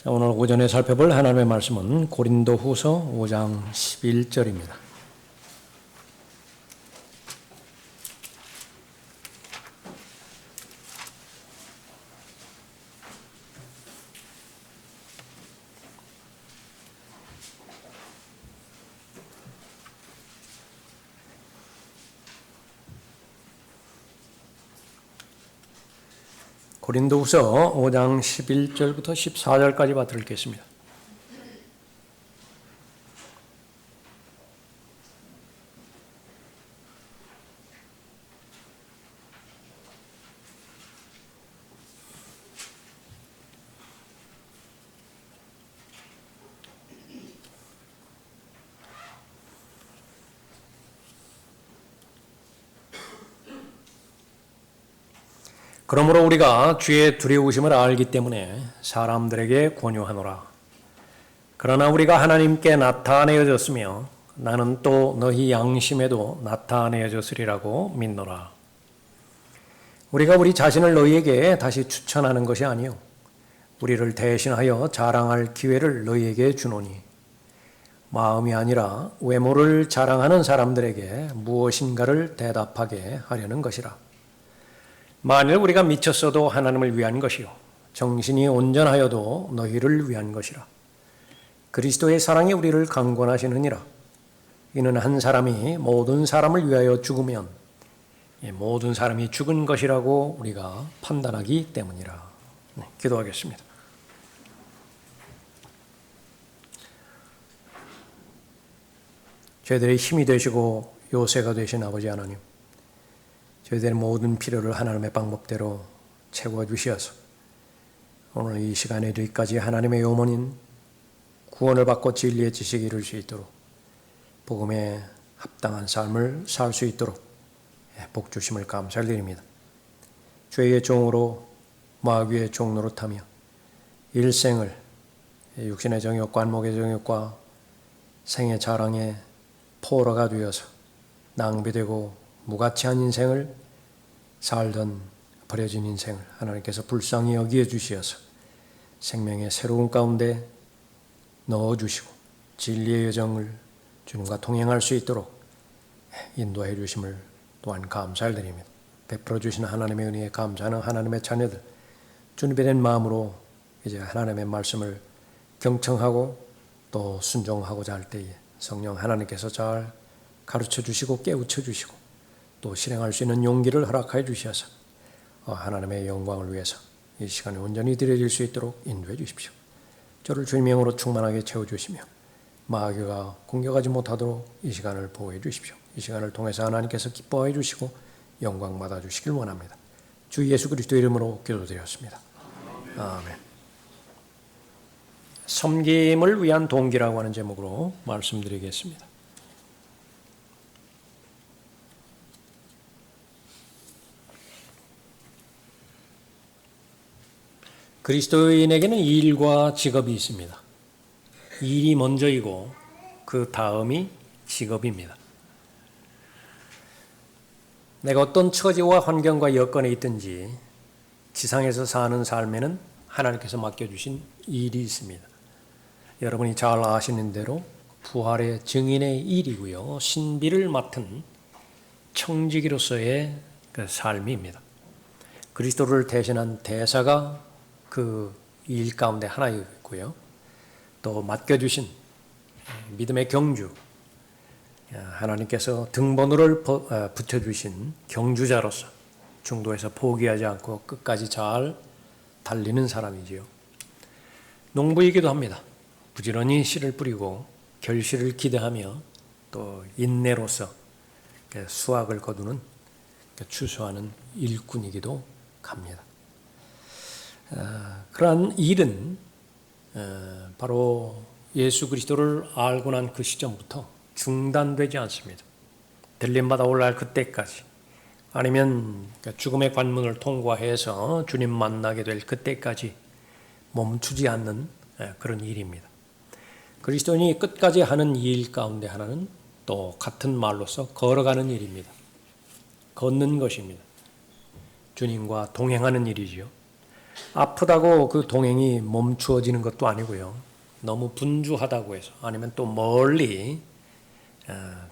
오늘 오전에 살펴볼 하나님의 말씀은 고린도후서 5장 11절입니다. 고린도후서 5장 11절부터 14절까지 받들어 읽겠습니다. 그러므로 우리가 주의 두려우심을 알기 때문에 사람들에게 권유하노라. 그러나 우리가 하나님께 나타내어졌으며 나는 또 너희 양심에도 나타내어졌으리라고 믿노라. 우리가 우리 자신을 너희에게 다시 추천하는 것이 아니요 우리를 대신하여 자랑할 기회를 너희에게 주노니 마음이 아니라 외모를 자랑하는 사람들에게 무엇인가를 대답하게 하려는 것이라. 만일 우리가 미쳤어도 하나님을 위한 것이요 정신이 온전하여도 너희를 위한 것이라. 그리스도의 사랑이 우리를 강권하시느니라. 이는 한 사람이 모든 사람을 위하여 죽으면 모든 사람이 죽은 것이라고 우리가 판단하기 때문이라. 기도하겠습니다. 저희들의 힘이 되시고 요새가 되신 아버지 하나님, 저희들의 모든 필요를 하나님의 방법대로 채워 주시어서 오늘 이 시간에 이르기까지 하나님의 요원인 구원을 받고 진리의 지식에 이룰 수 있도록 복음에 합당한 삶을 살 수 있도록 복 주심을 감사드립니다. 죄의 종으로 마귀의 종 노릇하며 일생을 육신의 정욕과 안목의 정욕과 생의 자랑의 포로가 되어서 낭비되고 무가치한 인생을 살던 버려진 인생을 하나님께서 불쌍히 여기어 주시어서 생명의 새로운 가운데 넣어주시고 진리의 여정을 주님과 동행할 수 있도록 인도해 주심을 또한 감사드립니다. 베풀어 주신 하나님의 은혜에 감사하는 하나님의 자녀들, 주님에 대한 마음으로 이제 하나님의 말씀을 경청하고 또 순종하고자 할 때에 성령 하나님께서 잘 가르쳐 주시고 깨우쳐 주시고 또 실행할 수 있는 용기를 허락하여 주셔서 하나님의 영광을 위해서 이 시간에 온전히 드려질 수 있도록 인도해 주십시오. 저를 주님의 영으로 충만하게 채워주시며 마귀가 공격하지 못하도록 이 시간을 보호해 주십시오. 이 시간을 통해서 하나님께서 기뻐해 주시고 영광 받아 주시길 원합니다. 주 예수 그리스도 이름으로 기도드렸습니다. 아멘. 섬김을 위한 동기라고 하는 제목으로 말씀드리겠습니다. 그리스도인에게는 일과 직업이 있습니다. 일이 먼저이고 그 다음이 직업입니다. 내가 어떤 처지와 환경과 여건에 있든지 지상에서 사는 삶에는 하나님께서 맡겨주신 일이 있습니다. 여러분이 잘 아시는 대로 부활의 증인의 일이고요. 신비를 맡은 청지기로서의 그 삶입니다. 그리스도를 대신한 대사가 그 일 가운데 하나이고요. 또 맡겨주신 믿음의 경주, 하나님께서 등번호를 붙여주신 경주자로서 중도에서 포기하지 않고 끝까지 잘 달리는 사람이지요. 농부이기도 합니다. 부지런히 씨를 뿌리고 결실을 기대하며 또 인내로서 수확을 거두는 추수하는 일꾼이기도 합니다. 그러한 일은 바로 예수 그리스도를 알고 난 그 시점부터 중단되지 않습니다. 들림받아 올라갈 그때까지 아니면 죽음의 관문을 통과해서 주님 만나게 될 그때까지 멈추지 않는 그런 일입니다. 그리스도인이 끝까지 하는 일 가운데 하나는 또 같은 말로서 걸어가는 일입니다. 걷는 것입니다. 주님과 동행하는 일이지요. 아프다고 그 동행이 멈추어지는 것도 아니고요. 너무 분주하다고 해서 아니면 또 멀리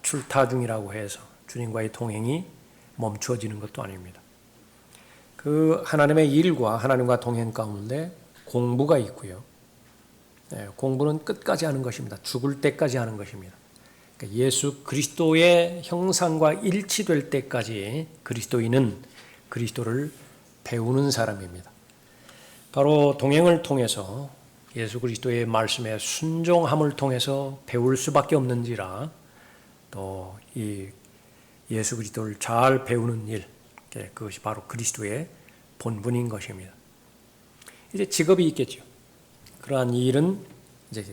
출타 중이라고 해서 주님과의 동행이 멈추어지는 것도 아닙니다. 그 하나님의 일과 하나님과 동행 가운데 공부가 있고요. 공부는 끝까지 하는 것입니다. 죽을 때까지 하는 것입니다. 그러니까 예수 그리스도의 형상과 일치될 때까지 그리스도인은 그리스도를 배우는 사람입니다. 바로 동행을 통해서 예수 그리스도의 말씀에 순종함을 통해서 배울 수밖에 없는지라 또 이 예수 그리스도를 잘 배우는 일, 그것이 바로 그리스도의 본분인 것입니다. 이제 직업이 있겠죠. 그러한 일은 이제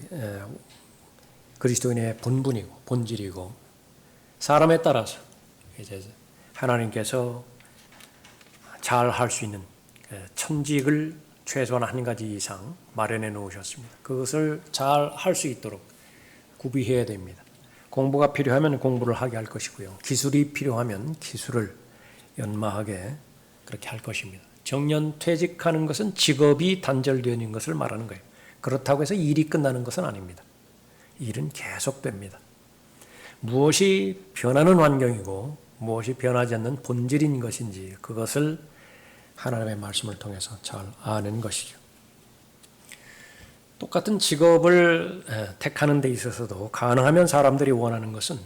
그리스도인의 본분이고 본질이고 사람에 따라서 이제 하나님께서 잘 할 수 있는 천직을 최소한 한 가지 이상 마련해 놓으셨습니다. 그것을 잘 할 수 있도록 구비해야 됩니다. 공부가 필요하면 공부를 하게 할 것이고요. 기술이 필요하면 기술을 연마하게 그렇게 할 것입니다. 정년퇴직하는 것은 직업이 단절되는 것을 말하는 거예요. 그렇다고 해서 일이 끝나는 것은 아닙니다. 일은 계속됩니다. 무엇이 변하는 환경이고 무엇이 변하지 않는 본질인 것인지 그것을 하나님의 말씀을 통해서 잘 아는 것이죠. 똑같은 직업을 택하는 데 있어서도 가능하면 사람들이 원하는 것은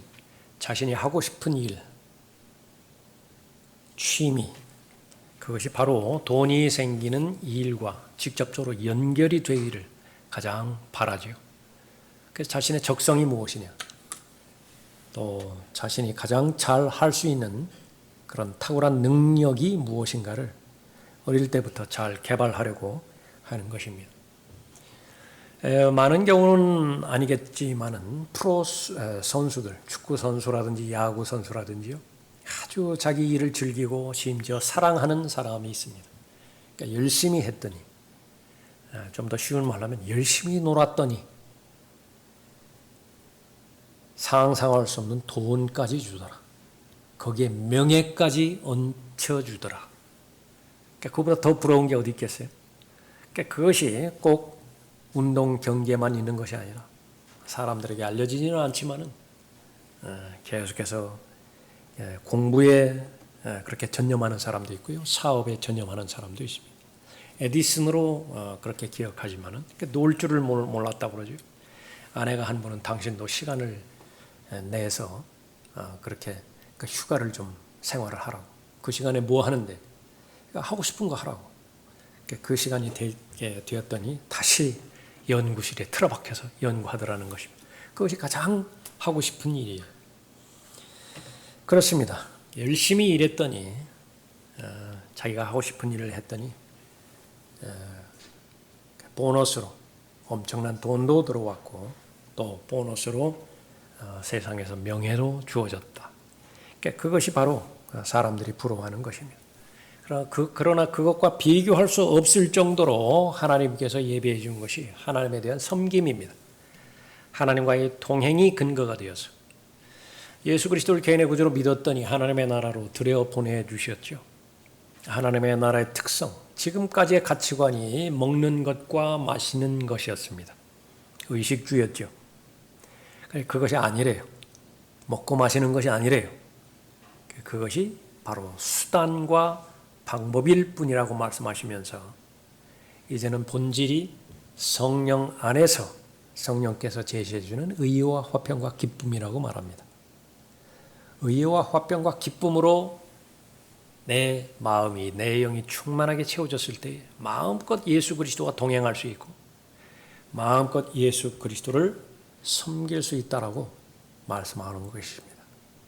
자신이 하고 싶은 일, 취미, 그것이 바로 돈이 생기는 일과 직접적으로 연결이 되기를 가장 바라죠. 그래서 자신의 적성이 무엇이냐, 또 자신이 가장 잘 할 수 있는 그런 탁월한 능력이 무엇인가를 어릴 때부터 잘 개발하려고 하는 것입니다. 많은 경우는 아니겠지만은 프로 선수들, 축구 선수라든지 야구 선수라든지요, 아주 자기 일을 즐기고 심지어 사랑하는 사람이 있습니다. 그러니까 열심히 했더니, 좀 더 쉬운 말로 하면 열심히 놀았더니 상상할 수 없는 돈까지 주더라. 거기에 명예까지 얹혀주더라. 그러니까 그보다 더 부러운 게 어디 있겠어요? 그러니까 그것이 꼭 운동 경기에만 있는 것이 아니라 사람들에게 알려지지는 않지만은 계속해서 공부에 그렇게 전념하는 사람도 있고요, 사업에 전념하는 사람도 있습니다. 에디슨으로 그렇게 기억하지만은 놀 줄을 몰랐다고 그러죠. 아내가 한 번은 당신도 시간을 내서 그렇게 휴가를 좀 생활을 하라고. 그 시간에 뭐 하는데? 하고 싶은 거 하라고. 그 시간이 되었더니 다시 연구실에 틀어박혀서 연구하더라는 것입니다. 그것이 가장 하고 싶은 일이에요. 그렇습니다. 열심히 일했더니 자기가 하고 싶은 일을 했더니 보너스로 엄청난 돈도 들어왔고 또 보너스로 세상에서 명예도 주어졌다. 그것이 바로 사람들이 부러워하는 것입니다. 그러나 그것과 비교할 수 없을 정도로 하나님께서 예비해 준 것이 하나님에 대한 섬김입니다. 하나님과의 동행이 근거가 되어서 예수 그리스도를 개인의 구주로 믿었더니 하나님의 나라로 들여보내주셨죠. 하나님의 나라의 특성, 지금까지의 가치관이 먹는 것과 마시는 것이었습니다. 의식주였죠. 그것이 아니래요. 먹고 마시는 것이 아니래요. 그것이 바로 수단과 방법일 뿐이라고 말씀하시면서 이제는 본질이 성령 안에서 성령께서 제시해 주는 의와 화평과 기쁨이라고 말합니다. 의와 화평과 기쁨으로 내 마음이, 내 영이 충만하게 채워졌을 때 마음껏 예수 그리스도와 동행할 수 있고 마음껏 예수 그리스도를 섬길 수 있다라고 말씀하는 것입니다.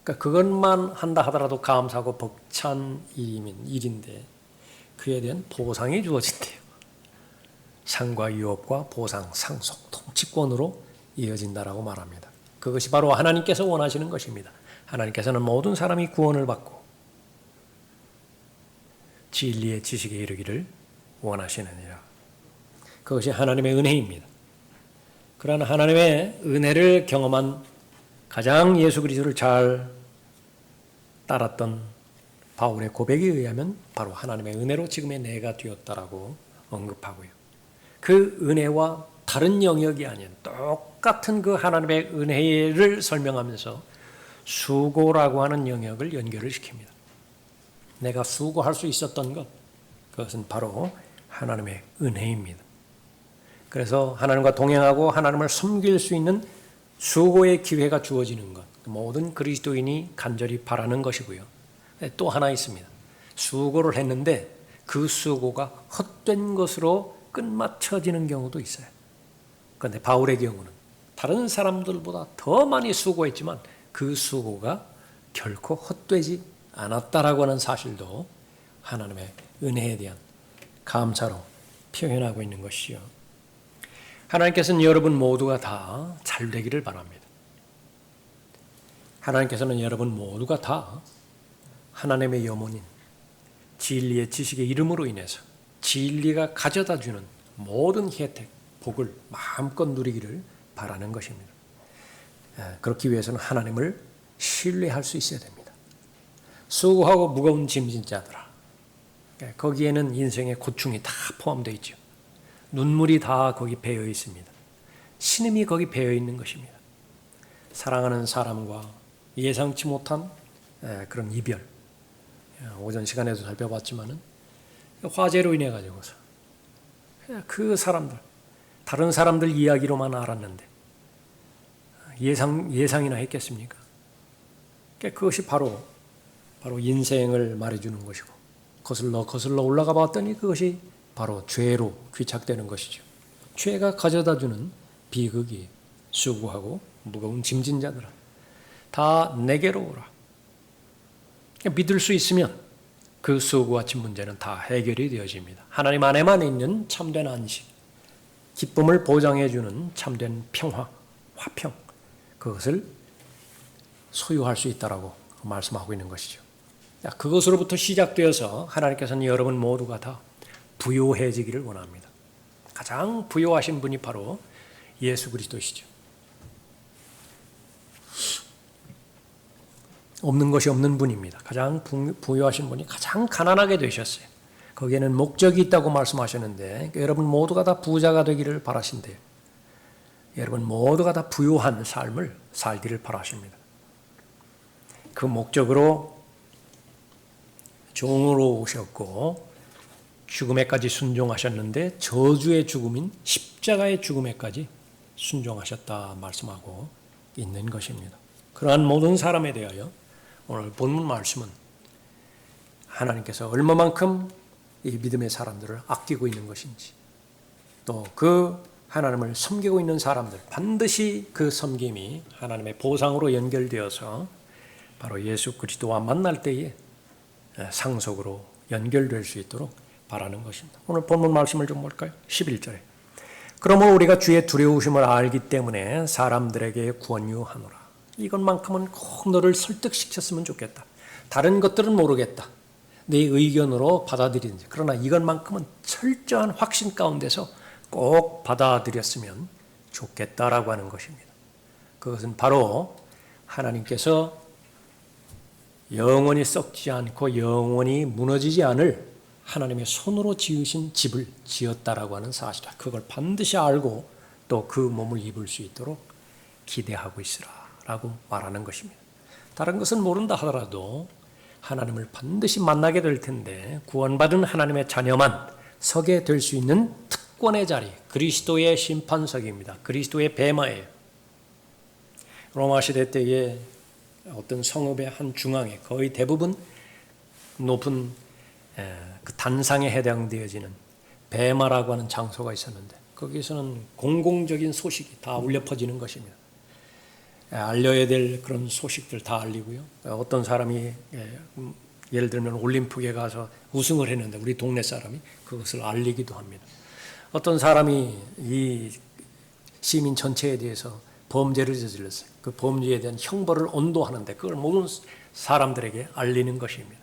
그러니까 그것만 한다 하더라도 감사하고 벅찬 일인데 그에 대한 보상이 주어진대요. 상과 유업과 보상, 상속, 통치권으로 이어진다라고 말합니다. 그것이 바로 하나님께서 원하시는 것입니다. 하나님께서는 모든 사람이 구원을 받고 진리의 지식에 이르기를 원하시느니라. 그것이 하나님의 은혜입니다. 그러나 하나님의 은혜를 경험한 가장 예수 그리스도를 잘 따랐던 바울의 고백에 의하면 바로 하나님의 은혜로 지금의 내가 되었다라고 언급하고요. 그 은혜와 다른 영역이 아닌 똑같은 그 하나님의 은혜를 설명하면서 수고라고 하는 영역을 연결을 시킵니다. 내가 수고할 수 있었던 것, 그것은 바로 하나님의 은혜입니다. 그래서 하나님과 동행하고 하나님을 섬길 수 있는 수고의 기회가 주어지는 것, 모든 그리스도인이 간절히 바라는 것이고요. 또 하나 있습니다. 수고를 했는데 그 수고가 헛된 것으로 끝마쳐지는 경우도 있어요. 그런데 바울의 경우는 다른 사람들보다 더 많이 수고했지만 그 수고가 결코 헛되지 않았다라고 하는 사실도 하나님의 은혜에 대한 감사로 표현하고 있는 것이요. 하나님께서는 여러분 모두가 다 잘 되기를 바랍니다. 하나님께서는 여러분 모두가 다 하나님의 염원인 진리의 지식의 이름으로 인해서 진리가 가져다주는 모든 혜택, 복을 마음껏 누리기를 바라는 것입니다. 그렇기 위해서는 하나님을 신뢰할 수 있어야 됩니다. 수고하고 무거운 짐진 자들아, 거기에는 인생의 고충이 다 포함되어 있죠. 눈물이 다 거기 배어 있습니다. 신음이 거기 배어 있는 것입니다. 사랑하는 사람과 예상치 못한 그런 이별, 오전 시간에도 살펴봤지만은 화재로 인해 가지고서 그 사람들, 다른 사람들 이야기로만 알았는데 예상이나 했겠습니까? 그것이 바로 인생을 말해주는 것이고, 거슬러 올라가 봤더니 그것이 바로 죄로 귀착되는 것이죠. 죄가 가져다주는 비극이 수고하고 무거운 짐진 자들아, 다 내게로 오라. 믿을 수 있으면 그 수고와 짐 문제는 다 해결이 되어집니다. 하나님 안에만 있는 참된 안식, 기쁨을 보장해주는 참된 평화, 화평, 그것을 소유할 수 있다라고 말씀하고 있는 것이죠. 그것으로부터 시작되어서 하나님께서는 여러분 모두가 다 부요해지기를 원합니다. 가장 부요하신 분이 바로 예수 그리스도시죠. 없는 것이 없는 분입니다. 가장 부유하신 분이 가장 가난하게 되셨어요. 거기에는 목적이 있다고 말씀하셨는데 여러분 모두가 다 부자가 되기를 바라신대요. 여러분 모두가 다 부유한 삶을 살기를 바라십니다. 그 목적으로 종으로 오셨고 죽음에까지 순종하셨는데 저주의 죽음인 십자가의 죽음에까지 순종하셨다 말씀하고 있는 것입니다. 그러한 모든 사람에 대하여 오늘 본문 말씀은 하나님께서 얼마만큼 이 믿음의 사람들을 아끼고 있는 것인지, 또 그 하나님을 섬기고 있는 사람들, 반드시 그 섬김이 하나님의 보상으로 연결되어서 바로 예수 그리스도와 만날 때에 상속으로 연결될 수 있도록 바라는 것입니다. 오늘 본문 말씀을 좀 볼까요? 11절에 그러므로 우리가 주의 두려우심을 알기 때문에 사람들에게 권유하노라. 이것만큼은 꼭 너를 설득시켰으면 좋겠다. 다른 것들은 모르겠다. 네 의견으로 받아들이는지. 그러나 이것만큼은 철저한 확신 가운데서 꼭 받아들였으면 좋겠다라고 하는 것입니다. 그것은 바로 하나님께서 영원히 썩지 않고 영원히 무너지지 않을 하나님의 손으로 지으신 집을 지었다라고 하는 사실이다. 그걸 반드시 알고 또 그 몸을 입을 수 있도록 기대하고 있으라라고 말하는 것입니다. 다른 것은 모른다 하더라도 하나님을 반드시 만나게 될 텐데 구원받은 하나님의 자녀만 서게 될 수 있는 특권의 자리, 그리스도의 심판석입니다. 그리스도의 베마예요. 로마 시대 때에 어떤 성읍의 한 중앙에 거의 대부분 높은 그 단상에 해당되어지는 베마라고 하는 장소가 있었는데 거기서는 공공적인 소식이 다 울려 퍼지는 것입니다. 알려야 될 그런 소식들 다 알리고요. 어떤 사람이 예를 들면 올림픽에 가서 우승을 했는데 우리 동네 사람이 그것을 알리기도 합니다. 어떤 사람이 이 시민 전체에 대해서 범죄를 저질렀어요. 그 범죄에 대한 형벌을 언도하는데 그걸 모든 사람들에게 알리는 것입니다.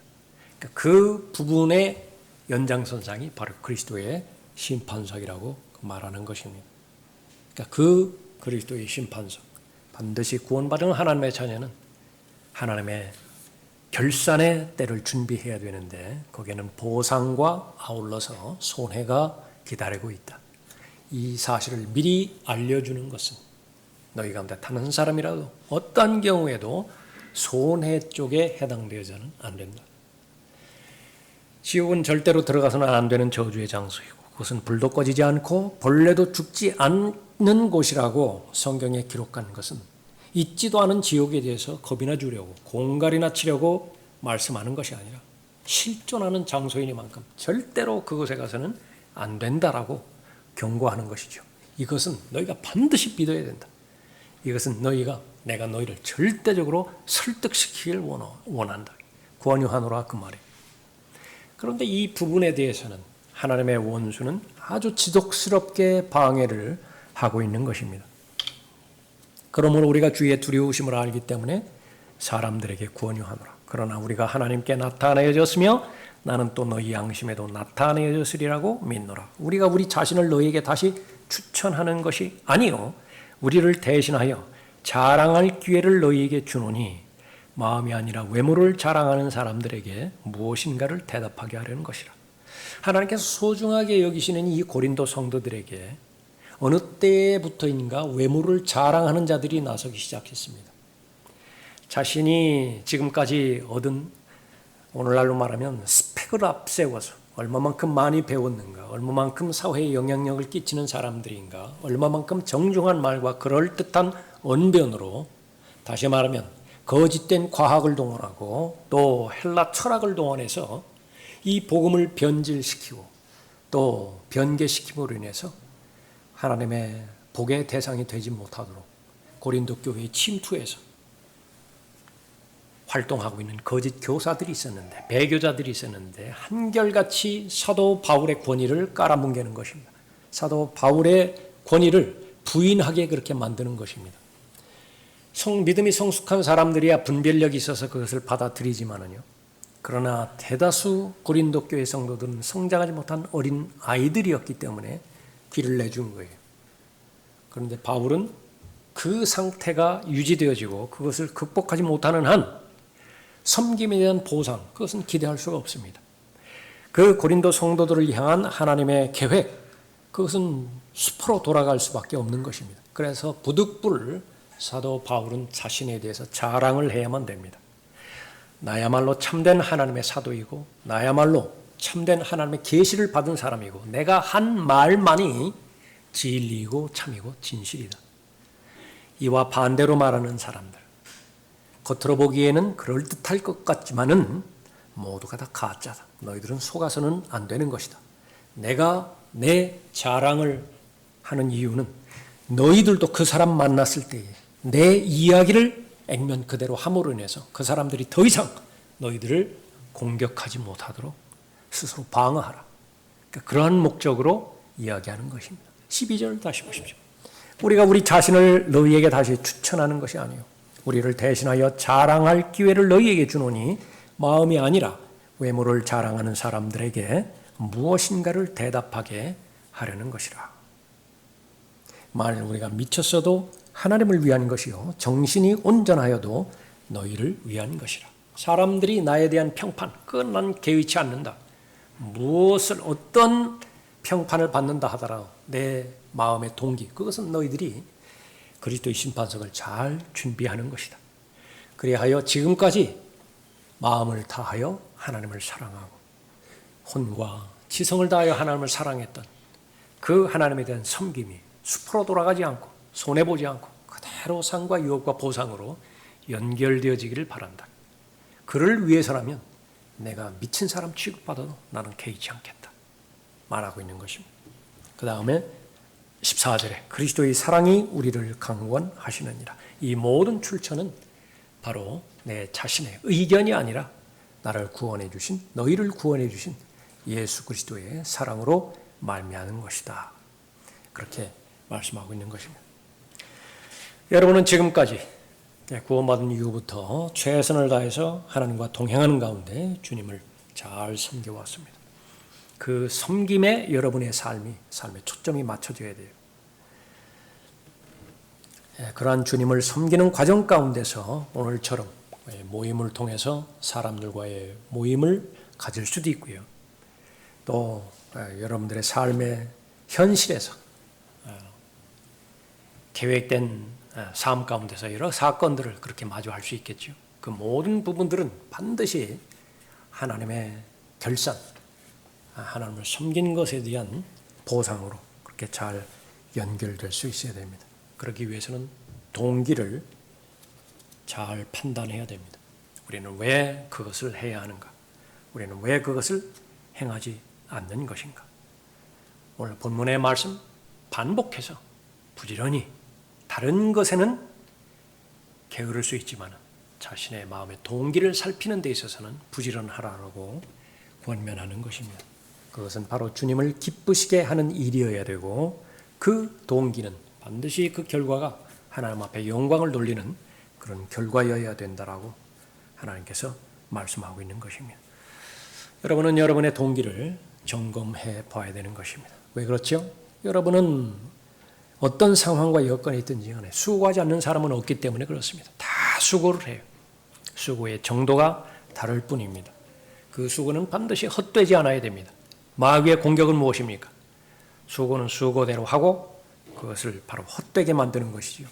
그 부분의 연장선상이 바로 그리스도의 심판석이라고 말하는 것입니다. 그 그리스도의 심판석, 반드시 구원받은 하나님의 자녀는 하나님의 결산의 때를 준비해야 되는데 거기에는 보상과 아울러서 손해가 기다리고 있다. 이 사실을 미리 알려주는 것은 너희 가운데 단 한 사람이라도 어떤 경우에도 손해 쪽에 해당되어서는 안 된다. 지옥은 절대로 들어가서는 안 되는 저주의 장소이고 그것은 불도 꺼지지 않고 벌레도 죽지 않는 곳이라고 성경에 기록한 것은 있지도 않은 지옥에 대해서 겁이나 주려고 공갈이나 치려고 말씀하는 것이 아니라 실존하는 장소이니만큼 절대로 그곳에 가서는 안 된다라고 경고하는 것이죠. 이것은 너희가 반드시 믿어야 된다. 이것은 내가 너희를 절대적으로 설득시키길 원한다. 권유하노라 그 말이에요. 그런데 이 부분에 대해서는 하나님의 원수는 아주 지독스럽게 방해를 하고 있는 것입니다. 그러므로 우리가 주의 두려우심을 알기 때문에 사람들에게 권유하노라. 그러나 우리가 하나님께 나타내어졌으며 나는 또 너희 양심에도 나타내어졌으리라고 믿노라. 우리가 우리 자신을 너희에게 다시 추천하는 것이 아니요 우리를 대신하여 자랑할 기회를 너희에게 주노니 마음이 아니라 외모를 자랑하는 사람들에게 무엇인가를 대답하게 하려는 것이라. 하나님께서 소중하게 여기시는 이 고린도 성도들에게 어느 때부터인가 외모를 자랑하는 자들이 나서기 시작했습니다. 자신이 지금까지 얻은, 오늘날로 말하면 스펙을 앞세워서 얼마만큼 많이 배웠는가, 얼마만큼 사회에 영향력을 끼치는 사람들인가, 얼마만큼 정중한 말과 그럴듯한 언변으로, 다시 말하면 거짓된 과학을 동원하고 또 헬라 철학을 동원해서 이 복음을 변질시키고 또 변개시킴으로 인해서 하나님의 복의 대상이 되지 못하도록 고린도 교회에 침투해서 활동하고 있는 거짓 교사들이 있었는데, 배교자들이 있었는데 한결같이 사도 바울의 권위를 깔아뭉개는 것입니다. 사도 바울의 권위를 부인하게 그렇게 만드는 것입니다. 믿음이 성숙한 사람들이야 분별력이 있어서 그것을 받아들이지만은요. 그러나 대다수 고린도 교회 성도들은 성장하지 못한 어린 아이들이었기 때문에 귀를 내준 거예요. 그런데 바울은 그 상태가 유지되어지고 그것을 극복하지 못하는 한 섬김에 대한 보상, 그것은 기대할 수가 없습니다. 그 고린도 성도들을 향한 하나님의 계획, 그것은 숲으로 돌아갈 수밖에 없는 것입니다. 그래서 부득불 사도 바울은 자신에 대해서 자랑을 해야만 됩니다. 나야말로 참된 하나님의 사도이고 나야말로 참된 하나님의 계시를 받은 사람이고 내가 한 말만이 진리이고 참이고 진실이다. 이와 반대로 말하는 사람들, 겉으로 보기에는 그럴듯할 것 같지만은 모두가 다 가짜다. 너희들은 속아서는 안 되는 것이다. 내가 내 자랑을 하는 이유는 너희들도 그 사람 만났을 때에 내 이야기를 액면 그대로 함으로 인해서 그 사람들이 더 이상 너희들을 공격하지 못하도록 스스로 방어하라. 그러니까 그러한 목적으로 이야기하는 것입니다. 12절 다시 보십시오. 우리가 우리 자신을 너희에게 다시 추천하는 것이 아니요 우리를 대신하여 자랑할 기회를 너희에게 주노니 마음이 아니라 외모를 자랑하는 사람들에게 무엇인가를 대답하게 하려는 것이라. 만일 우리가 미쳤어도 하나님을 위한 것이요 정신이 온전하여도 너희를 위한 것이라. 사람들이 나에 대한 평판, 그건 난 개의치 않는다. 무엇을 어떤 평판을 받는다 하더라도 내 마음의 동기, 그것은 너희들이 그리스도의 심판석을 잘 준비하는 것이다. 그리하여 지금까지 마음을 다하여 하나님을 사랑하고 혼과 지성을 다하여 하나님을 사랑했던 그 하나님에 대한 섬김이 숲으로 돌아가지 않고 손해보지 않고 그대로 상과 유업과 보상으로 연결되어지기를 바란다. 그를 위해서라면 내가 미친 사람 취급받아도 나는 개의치 않겠다 말하고 있는 것입니다. 그 다음에 14절에 그리스도의 사랑이 우리를 강권하시느니라. 이 모든 출처는 바로 내 자신의 의견이 아니라 나를 구원해 주신, 너희를 구원해 주신 예수 그리스도의 사랑으로 말미암은 것이다. 그렇게 말씀하고 있는 것입니다. 여러분은 지금까지 구원받은 이후부터 최선을 다해서 하나님과 동행하는 가운데 주님을 잘 섬겨왔습니다. 그 섬김에 여러분의 삶의 초점이 맞춰져야 돼요. 그러한 주님을 섬기는 과정 가운데서 오늘처럼 모임을 통해서 사람들과의 모임을 가질 수도 있고요. 또 여러분들의 삶의 현실에서 계획된 삶 가운데서 여러 사건들을 그렇게 마주할 수 있겠죠. 그 모든 부분들은 반드시 하나님의 결산, 하나님을 섬긴 것에 대한 보상으로 그렇게 잘 연결될 수 있어야 됩니다. 그러기 위해서는 동기를 잘 판단해야 됩니다. 우리는 왜 그것을 해야 하는가? 우리는 왜 그것을 행하지 않는 것인가? 오늘 본문의 말씀 반복해서 부지런히 다른 것에는 게으를 수 있지만 자신의 마음의 동기를 살피는 데 있어서는 부지런하라고 권면하는 것입니다. 그것은 바로 주님을 기쁘시게 하는 일이어야 되고 그 동기는 반드시 그 결과가 하나님 앞에 영광을 돌리는 그런 결과여야 된다라고 하나님께서 말씀하고 있는 것입니다. 여러분은 여러분의 동기를 점검해 봐야 되는 것입니다. 왜 그렇죠? 여러분은 어떤 상황과 여건이 있든지 간에 수고하지 않는 사람은 없기 때문에 그렇습니다. 다 수고를 해요. 수고의 정도가 다를 뿐입니다. 그 수고는 반드시 헛되지 않아야 됩니다. 마귀의 공격은 무엇입니까? 수고는 수고대로 하고 그것을 바로 헛되게 만드는 것이죠.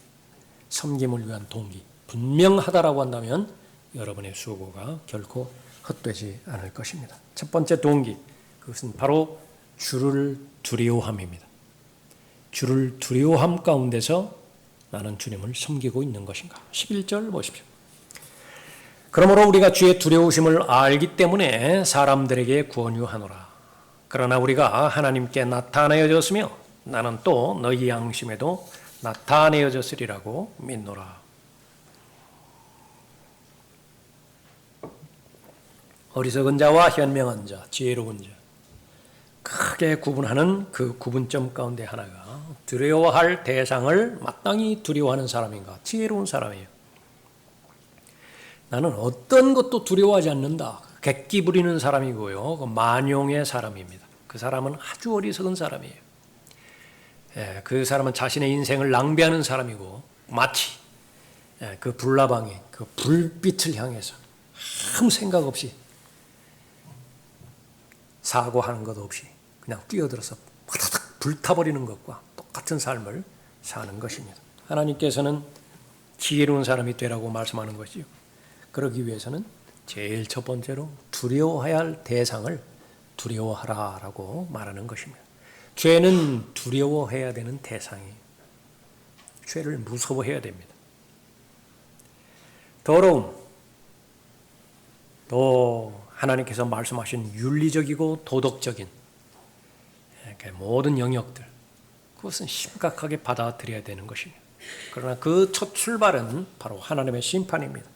섬김을 위한 동기, 분명하다라고 한다면 여러분의 수고가 결코 헛되지 않을 것입니다. 첫 번째 동기, 그것은 바로 주를 두려워함입니다. 주를 두려워함 가운데서 나는 주님을 섬기고 있는 것인가? 11절 보십시오. 그러므로 우리가 주의 두려우심을 알기 때문에 사람들에게 권유하노라. 그러나 우리가 하나님께 나타내어졌으며 나는 또 너희 양심에도 나타내어졌으리라고 믿노라. 어리석은 자와 현명한 자, 지혜로운 자, 크게 구분하는 그 구분점 가운데 하나가 두려워할 대상을 마땅히 두려워하는 사람인가, 지혜로운 사람이에요. 나는 어떤 것도 두려워하지 않는다. 객기 부리는 사람이고요. 그 만용의 사람입니다. 그 사람은 아주 어리석은 사람이에요. 그 사람은 자신의 인생을 낭비하는 사람이고 마치 그 불나방에 그 불빛을 향해서 아무 생각 없이 사고하는 것 없이 그냥 뛰어들어서 파다닥 불타버리는 것과 똑같은 삶을 사는 것입니다. 하나님께서는 지혜로운 사람이 되라고 말씀하는 것이요. 그러기 위해서는 제일 첫 번째로 두려워해야 할 대상을 두려워하라라고 말하는 것입니다. 죄는 두려워해야 되는 대상이에요. 죄를 무서워해야 됩니다. 더러움, 또 하나님께서 말씀하신 윤리적이고 도덕적인 모든 영역들, 그것은 심각하게 받아들여야 되는 것입니다. 그러나 그 첫 출발은 바로 하나님의 심판입니다.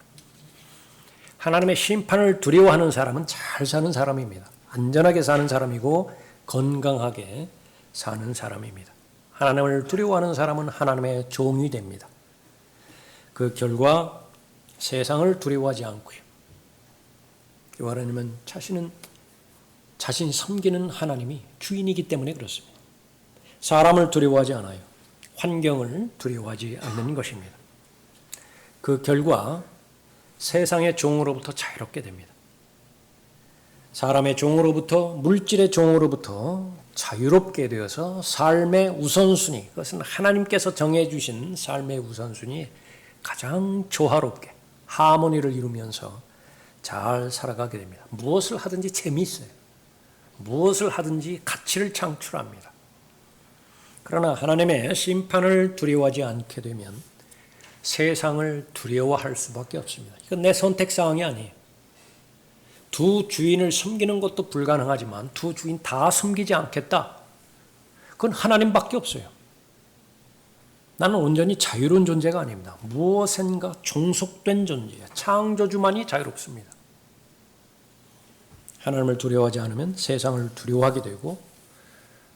하나님의 심판을 두려워하는 사람은 잘 사는 사람입니다. 안전하게 사는 사람이고 건강하게 사는 사람입니다. 하나님을 두려워하는 사람은 하나님의 종이 됩니다. 그 결과 세상을 두려워하지 않고요. 말하자면 자신이 섬기는 하나님이 주인이기 때문에 그렇습니다. 사람을 두려워하지 않아요. 환경을 두려워하지 않는 것입니다. 그 결과 세상의 종으로부터 자유롭게 됩니다. 사람의 종으로부터, 물질의 종으로부터 자유롭게 되어서 삶의 우선순위, 그것은 하나님께서 정해주신 삶의 우선순위에 가장 조화롭게 하모니를 이루면서 잘 살아가게 됩니다. 무엇을 하든지 재미있어요. 무엇을 하든지 가치를 창출합니다. 그러나 하나님의 심판을 두려워하지 않게 되면 세상을 두려워할 수밖에 없습니다. 이건 내 선택사항이 아니에요. 두 주인을 섬기는 것도 불가능하지만 두 주인 다 섬기지 않겠다. 그건 하나님밖에 없어요. 나는 온전히 자유로운 존재가 아닙니다. 무엇인가 종속된 존재예요. 창조주만이 자유롭습니다. 하나님을 두려워하지 않으면 세상을 두려워하게 되고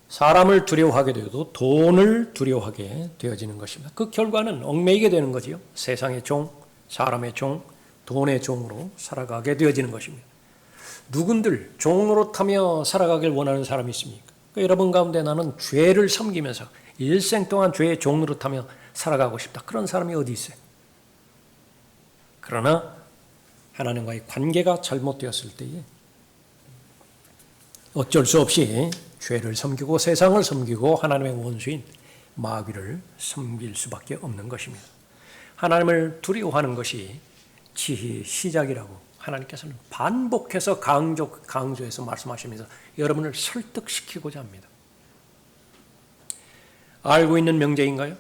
사람을 두려워하게 되어도 돈을 두려워하게 되어지는 것입니다. 그 결과는 얽매이게 되는 거지요. 세상의 종, 사람의 종, 돈의 종으로 살아가게 되어지는 것입니다. 누군들 종으로 타며 살아가길 원하는 사람이 있습니까? 그러니까 여러분 가운데 나는 죄를 섬기면서 일생 동안 죄의 종으로 타며 살아가고 싶다. 그런 사람이 어디 있어요? 그러나 하나님과의 관계가 잘못되었을 때에 어쩔 수 없이 죄를 섬기고 세상을 섬기고 하나님의 원수인 마귀를 섬길 수밖에 없는 것입니다. 하나님을 두려워하는 것이 지혜의 시작이라고 하나님께서는 반복해서 강조해서 말씀하시면서 여러분을 설득시키고자 합니다. 알고 있는 명제인가요?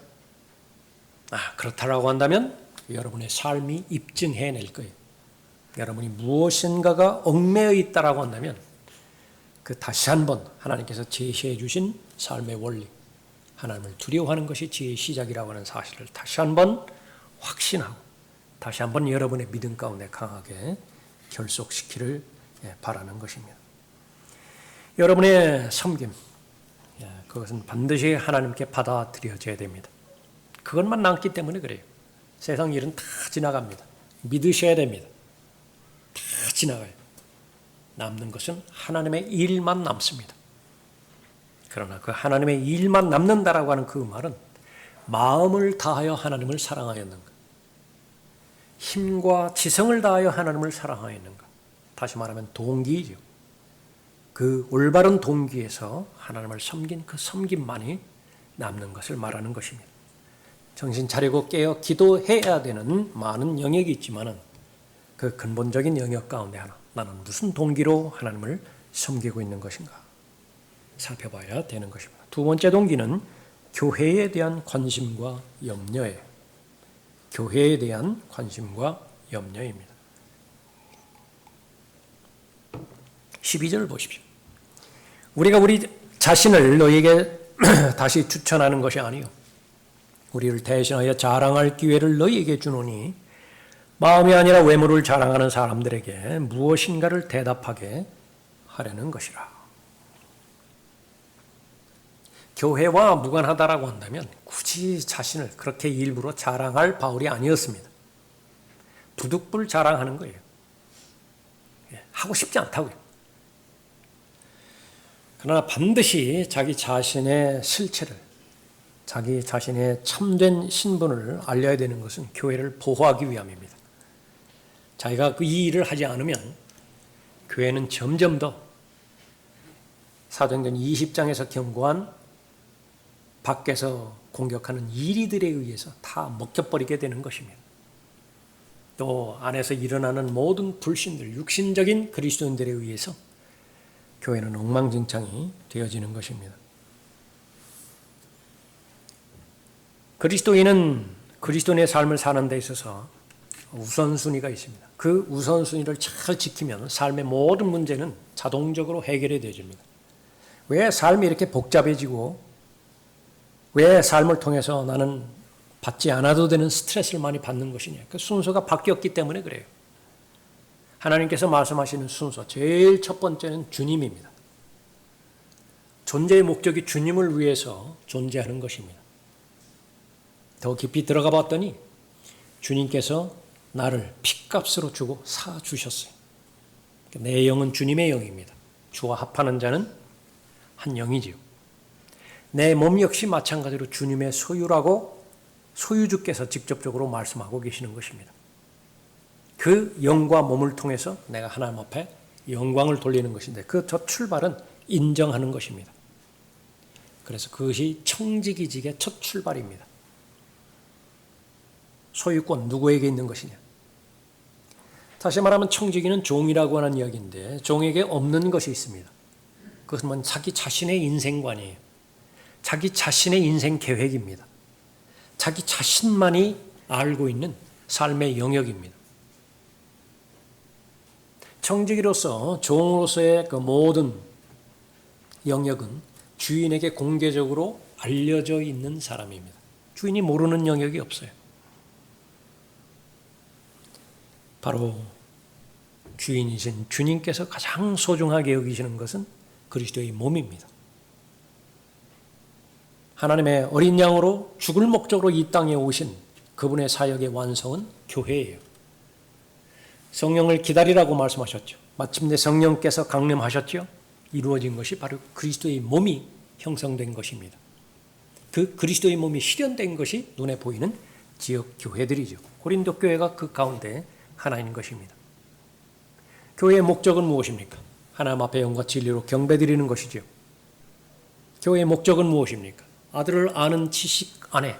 그렇다라고 한다면 여러분의 삶이 입증해낼 거예요. 여러분이 무엇인가가 얽매여 있다라고 한다면 그 다시 한번 하나님께서 제시해 주신 삶의 원리, 하나님을 두려워하는 것이 지혜의 시작이라고 하는 사실을 다시 한번 확신하고 다시 한번 여러분의 믿음 가운데 강하게 결속시키를 바라는 것입니다. 여러분의 섬김, 그것은 반드시 하나님께 받아들여져야 됩니다. 그것만 남기 때문에 그래요. 세상 일은 다 지나갑니다. 믿으셔야 됩니다. 다 지나가요. 남는 것은 하나님의 일만 남습니다. 그러나 그 하나님의 일만 남는다라고 하는 그 말은 마음을 다하여 하나님을 사랑하였는가? 힘과 지성을 다하여 하나님을 사랑하였는가? 다시 말하면 동기이죠. 그 올바른 동기에서 하나님을 섬긴 그 섬김만이 남는 것을 말하는 것입니다. 정신 차리고 깨어 기도해야 되는 많은 영역이 있지만 그 근본적인 영역 가운데 하나, 나는 무슨 동기로 하나님을 섬기고 있는 것인가 살펴봐야 되는 것입니다. 두 번째 동기는 교회에 대한 관심과 염려예요. 교회에 대한 관심과 염려입니다. 12절 보십시오. 우리가 우리 자신을 너희에게 다시 추천하는 것이 아니요 우리를 대신하여 자랑할 기회를 너희에게 주노니 마음이 아니라 외모를 자랑하는 사람들에게 무엇인가를 대답하게 하려는 것이라. 교회와 무관하다라고 한다면 굳이 자신을 그렇게 일부러 자랑할 바울이 아니었습니다. 부득불 자랑하는 거예요. 하고 싶지 않다고요. 그러나 반드시 자기 자신의 실체를, 자기 자신의 참된 신분을 알려야 되는 것은 교회를 보호하기 위함입니다. 자기가 이 일을 하지 않으면 교회는 점점 더 사도행전 20장에서 경고한 밖에서 공격하는 이리들에 의해서 다 먹혀버리게 되는 것입니다. 또 안에서 일어나는 모든 불신들, 육신적인 그리스도인들에 의해서 교회는 엉망진창이 되어지는 것입니다. 그리스도인은 그리스도인의 삶을 사는 데 있어서 우선순위가 있습니다. 그 우선순위를 잘 지키면 삶의 모든 문제는 자동적으로 해결이 되어집니다. 왜 삶이 이렇게 복잡해지고 왜 삶을 통해서 나는 받지 않아도 되는 스트레스를 많이 받는 것이냐. 그 순서가 바뀌었기 때문에 그래요. 하나님께서 말씀하시는 순서, 제일 첫 번째는 주님입니다. 존재의 목적이 주님을 위해서 존재하는 것입니다. 더 깊이 들어가 봤더니 주님께서 나를 핏값으로 주고 사주셨어요. 내 영은 주님의 영입니다. 주와 합하는 자는 한 영이지요. 내 몸 역시 마찬가지로 주님의 소유라고 소유주께서 직접적으로 말씀하고 계시는 것입니다. 그 영과 몸을 통해서 내가 하나님 앞에 영광을 돌리는 것인데 그 첫 출발은 인정하는 것입니다. 그래서 그것이 청지기직의 첫 출발입니다. 소유권 누구에게 있는 것이냐. 다시 말하면 청지기는 종이라고 하는 이야기인데 종에게 없는 것이 있습니다. 그것은 자기 자신의 인생관이에요. 자기 자신의 인생 계획입니다. 자기 자신만이 알고 있는 삶의 영역입니다. 청지기로서 종으로서의 그 모든 영역은 주인에게 공개적으로 알려져 있는 사람입니다. 주인이 모르는 영역이 없어요. 바로 주인이신 주님께서 가장 소중하게 여기시는 것은 그리스도의 몸입니다. 하나님의 어린 양으로 죽을 목적으로 이 땅에 오신 그분의 사역의 완성은 교회예요. 성령을 기다리라고 말씀하셨죠. 마침내 성령께서 강림하셨죠. 이루어진 것이 바로 그리스도의 몸이 형성된 것입니다. 그 그리스도의 몸이 실현된 것이 눈에 보이는 지역 교회들이죠. 고린도 교회가 그 가운데 하나인 것입니다. 교회의 목적은 무엇입니까? 하나님 앞에 영과 진리로 경배드리는 것이죠. 교회의 목적은 무엇입니까? 아들을 아는 지식 안에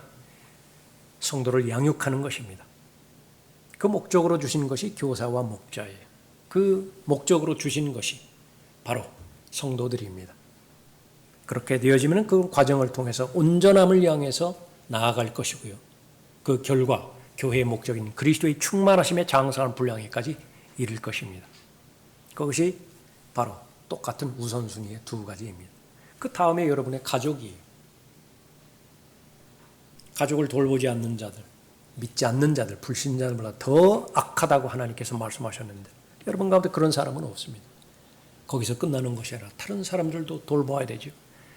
성도를 양육하는 것입니다. 그 목적으로 주신 것이 교사와 목자예요. 그 목적으로 주신 것이 바로 성도들입니다. 그렇게 되어지면 그 과정을 통해서 온전함을 향해서 나아갈 것이고요. 그 결과 교회의 목적인 그리스도의 충만하심에 장성한 분량에까지 이를 것입니다. 그것이 바로 똑같은 우선순위의 두 가지입니다. 그 다음에 여러분의 가족이에요. 가족을 돌보지 않는 자들, 믿지 않는 자들, 불신자들보다 더 악하다고 하나님께서 말씀하셨는데 여러분 가운데 그런 사람은 없습니다. 거기서 끝나는 것이 아니라 다른 사람들도 돌봐야 되죠.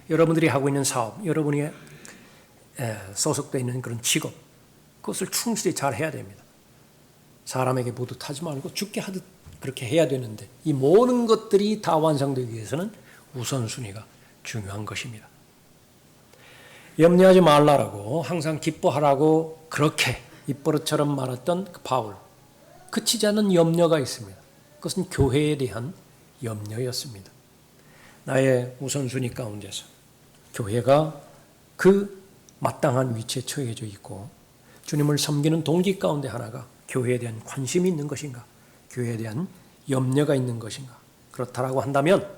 여러분들이 하고 있는 사업, 여러분이 소속되어 있는 그런 직업, 그것을 충실히 잘 해야 됩니다. 사람에게 모두하지 말고 죽게 하듯 그렇게 해야 되는데 이 모든 것들이 다 완성되기 위해서는 우선순위가 중요한 것입니다. 염려하지 말라라고 항상 기뻐하라고 그렇게 입버릇처럼 말했던 그 바울, 그치지 않는 염려가 있습니다. 그것은 교회에 대한 염려였습니다. 나의 우선순위 가운데서 교회가 그 마땅한 위치에 처해져 있고 주님을 섬기는 동기 가운데 하나가 교회에 대한 관심이 있는 것인가, 교회에 대한 염려가 있는 것인가. 그렇다라고 한다면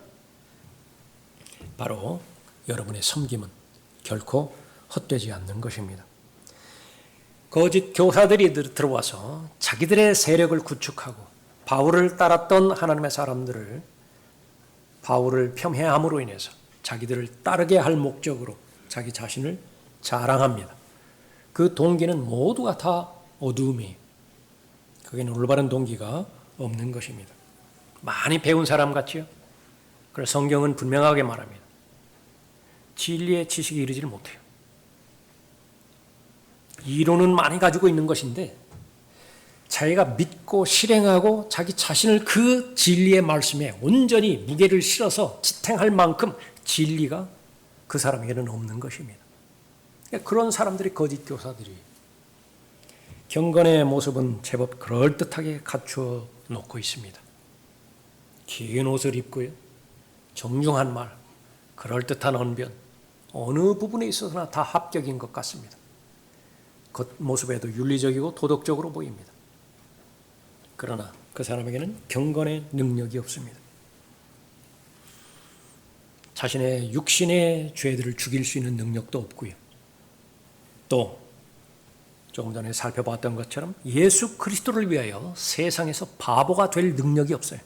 바로 여러분의 섬김은 결코 헛되지 않는 것입니다. 거짓 교사들이 들어와서 자기들의 세력을 구축하고 바울을 따랐던 하나님의 사람들을 바울을 폄훼함으로 인해서 자기들을 따르게 할 목적으로 자기 자신을 자랑합니다. 그 동기는 모두가 다 어두움이에요. 거기는 올바른 동기가 없는 것입니다. 많이 배운 사람 같지요? 그래서 성경은 분명하게 말합니다. 진리의 지식에 이르지를 못해요. 이론은 많이 가지고 있는 것인데 자기가 믿고 실행하고 자기 자신을 그 진리의 말씀에 온전히 무게를 실어서 지탱할 만큼 진리가 그 사람에게는 없는 것입니다. 그런 사람들이 거짓 교사들이에요. 경건의 모습은 제법 그럴듯하게 갖추어 놓고 있습니다. 긴 옷을 입고요. 정중한 말, 그럴듯한 언변, 어느 부분에 있어서나 다 합격인 것 같습니다. 겉모습에도 윤리적이고 도덕적으로 보입니다. 그러나 그 사람에게는 경건의 능력이 없습니다. 자신의 육신의 죄들을 죽일 수 있는 능력도 없고요. 또 조금 전에 살펴봤던 것처럼 예수 그리스도를 위하여 세상에서 바보가 될 능력이 없어요.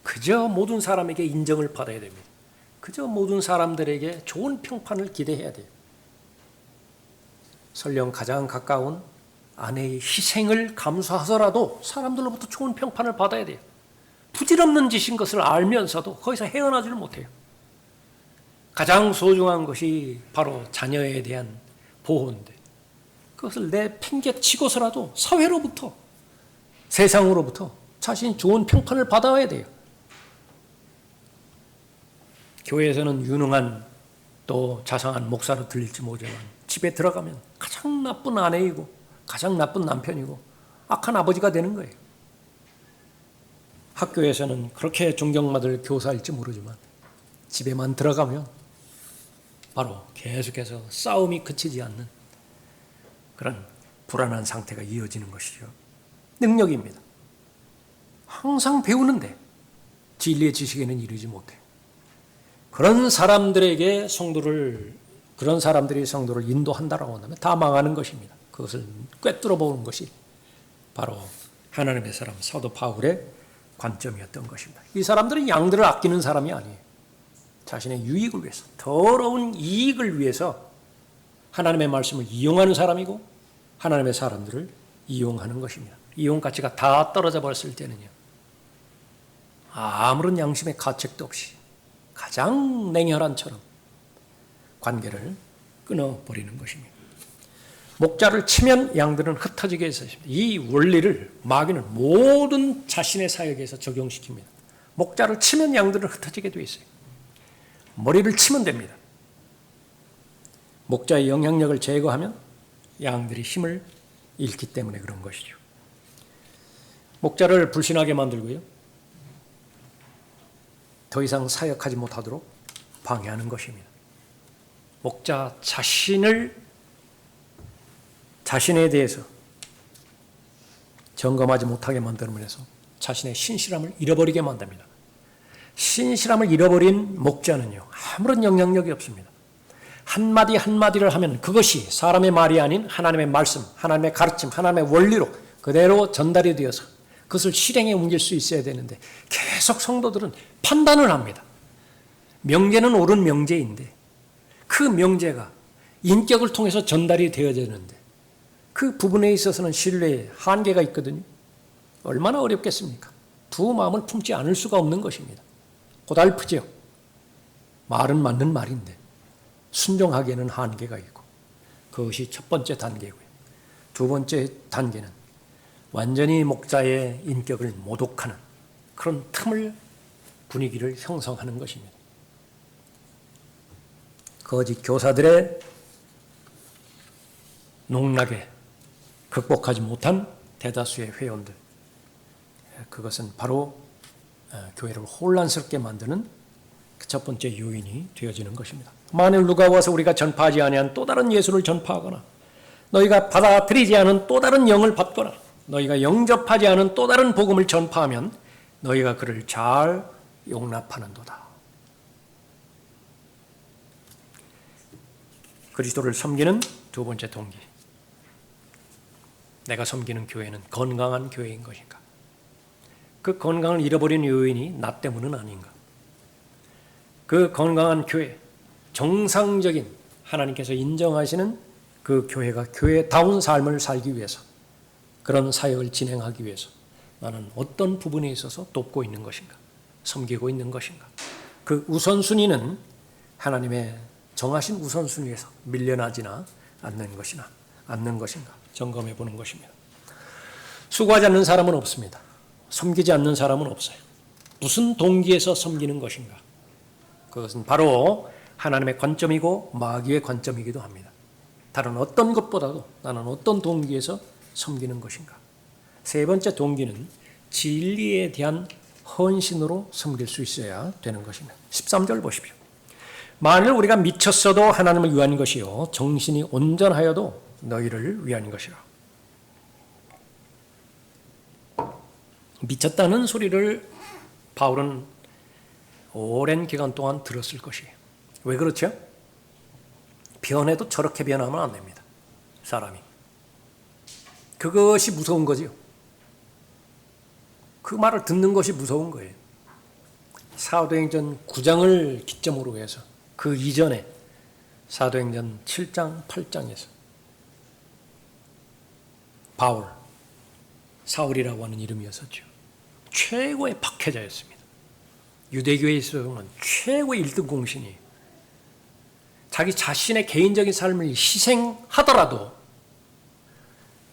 그저 모든 사람에게 인정을 받아야 됩니다. 그저 모든 사람들에게 좋은 평판을 기대해야 돼요. 설령 가장 가까운 아내의 희생을 감수하더라도 사람들로부터 좋은 평판을 받아야 돼요. 부질없는 짓인 것을 알면서도 거기서 헤어나지를 못해요. 가장 소중한 것이 바로 자녀에 대한 보호인데 그것을 내팽개치고서라도 사회로부터, 세상으로부터 자신이 좋은 평판을 받아야 돼요. 교회에서는 유능한 또 자상한 목사로 들릴지 모르지만 집에 들어가면 가장 나쁜 아내이고 가장 나쁜 남편이고 악한 아버지가 되는 거예요. 학교에서는 그렇게 존경받을 교사일지 모르지만 집에만 들어가면 바로 계속해서 싸움이 그치지 않는 그런 불안한 상태가 이어지는 것이죠. 능력입니다. 항상 배우는데 진리의 지식에는 이르지 못해요. 그런 사람들이 성도를 인도한다라고 한다면 다 망하는 것입니다. 그것을 꿰뚫어 보는 것이 바로 하나님의 사람 사도 바울의 관점이었던 것입니다. 이 사람들은 양들을 아끼는 사람이 아니에요. 자신의 유익을 위해서, 더러운 이익을 위해서 하나님의 말씀을 이용하는 사람이고 하나님의 사람들을 이용하는 것입니다. 이용 가치가 다 떨어져 버렸을 때는요. 아무런 양심의 가책도 없이 가장 냉혈한처럼 관계를 끊어버리는 것입니다. 목자를 치면 양들은 흩어지게 해서 이 원리를 마귀는 모든 자신의 사역에서 적용시킵니다. 목자를 치면 양들은 흩어지게 되어 있어요. 머리를 치면 됩니다. 목자의 영향력을 제거하면 양들이 힘을 잃기 때문에 그런 것이죠. 목자를 불신하게 만들고요. 더 이상 사역하지 못하도록 방해하는 것입니다. 목자 자신에 대해서 점검하지 못하게 만들면서 자신의 신실함을 잃어버리게 만듭니다. 신실함을 잃어버린 목자는요, 아무런 영향력이 없습니다. 한마디 한마디를 하면 그것이 사람의 말이 아닌 하나님의 말씀, 하나님의 가르침, 하나님의 원리로 그대로 전달이 되어서 그것을 실행에 옮길 수 있어야 되는데 계속 성도들은 판단을 합니다. 명제는 옳은 명제인데 그 명제가 인격을 통해서 전달이 되어야 되는데 그 부분에 있어서는 신뢰에 한계가 있거든요. 얼마나 어렵겠습니까? 두 마음을 품지 않을 수가 없는 것입니다. 고달프죠. 말은 맞는 말인데 순종하기에는 한계가 있고 그것이 첫 번째 단계고요. 두 번째 단계는 완전히 목자의 인격을 모독하는 그런 틈을 분위기를 형성하는 것입니다. 거짓 교사들의 농락에 극복하지 못한 대다수의 회원들, 그것은 바로 교회를 혼란스럽게 만드는 그 첫 번째 요인이 되어지는 것입니다. 만일 누가 와서 우리가 전파하지 아니한 또 다른 예수를 전파하거나 너희가 받아들이지 않은 또 다른 영을 받거나 너희가 영접하지 않은 또 다른 복음을 전파하면 너희가 그를 잘 용납하는도다. 그리스도를 섬기는 두 번째 동기. 내가 섬기는 교회는 건강한 교회인 것인가? 그 건강을 잃어버린 요인이 나 때문은 아닌가? 그 건강한 교회, 정상적인 하나님께서 인정하시는 그 교회가 교회다운 삶을 살기 위해서, 그런 사역을 진행하기 위해서 나는 어떤 부분에 있어서 돕고 있는 것인가? 섬기고 있는 것인가? 그 우선순위는 하나님의 정하신 우선순위에서 밀려나지나 않는 것인가? 점검해 보는 것입니다. 수고하지 않는 사람은 없습니다. 섬기지 않는 사람은 없어요. 무슨 동기에서 섬기는 것인가? 그것은 바로 하나님의 관점이고 마귀의 관점이기도 합니다. 다른 어떤 것보다도 나는 어떤 동기에서 섬기는 것인가? 세 번째 동기는 진리에 대한 헌신으로 섬길 수 있어야 되는 것입니다. 13절 보십시오. 만일 우리가 미쳤어도 하나님을 위한 것이요 정신이 온전하여도 너희를 위한 것이라. 미쳤다는 소리를 바울은 오랜 기간 동안 들었을 것이에요. 왜 그렇죠? 변해도 저렇게 변하면 안 됩니다. 사람이. 그것이 무서운 거지요. 그 말을 듣는 것이 무서운 거예요. 사도행전 9장을 기점으로 해서 그 이전에 사도행전 7장, 8장에서 바울, 사울이라고 하는 이름이었었죠. 최고의 박해자였습니다. 유대교에 있어서는 최고의 1등 공신이에요. 자기 자신의 개인적인 삶을 희생하더라도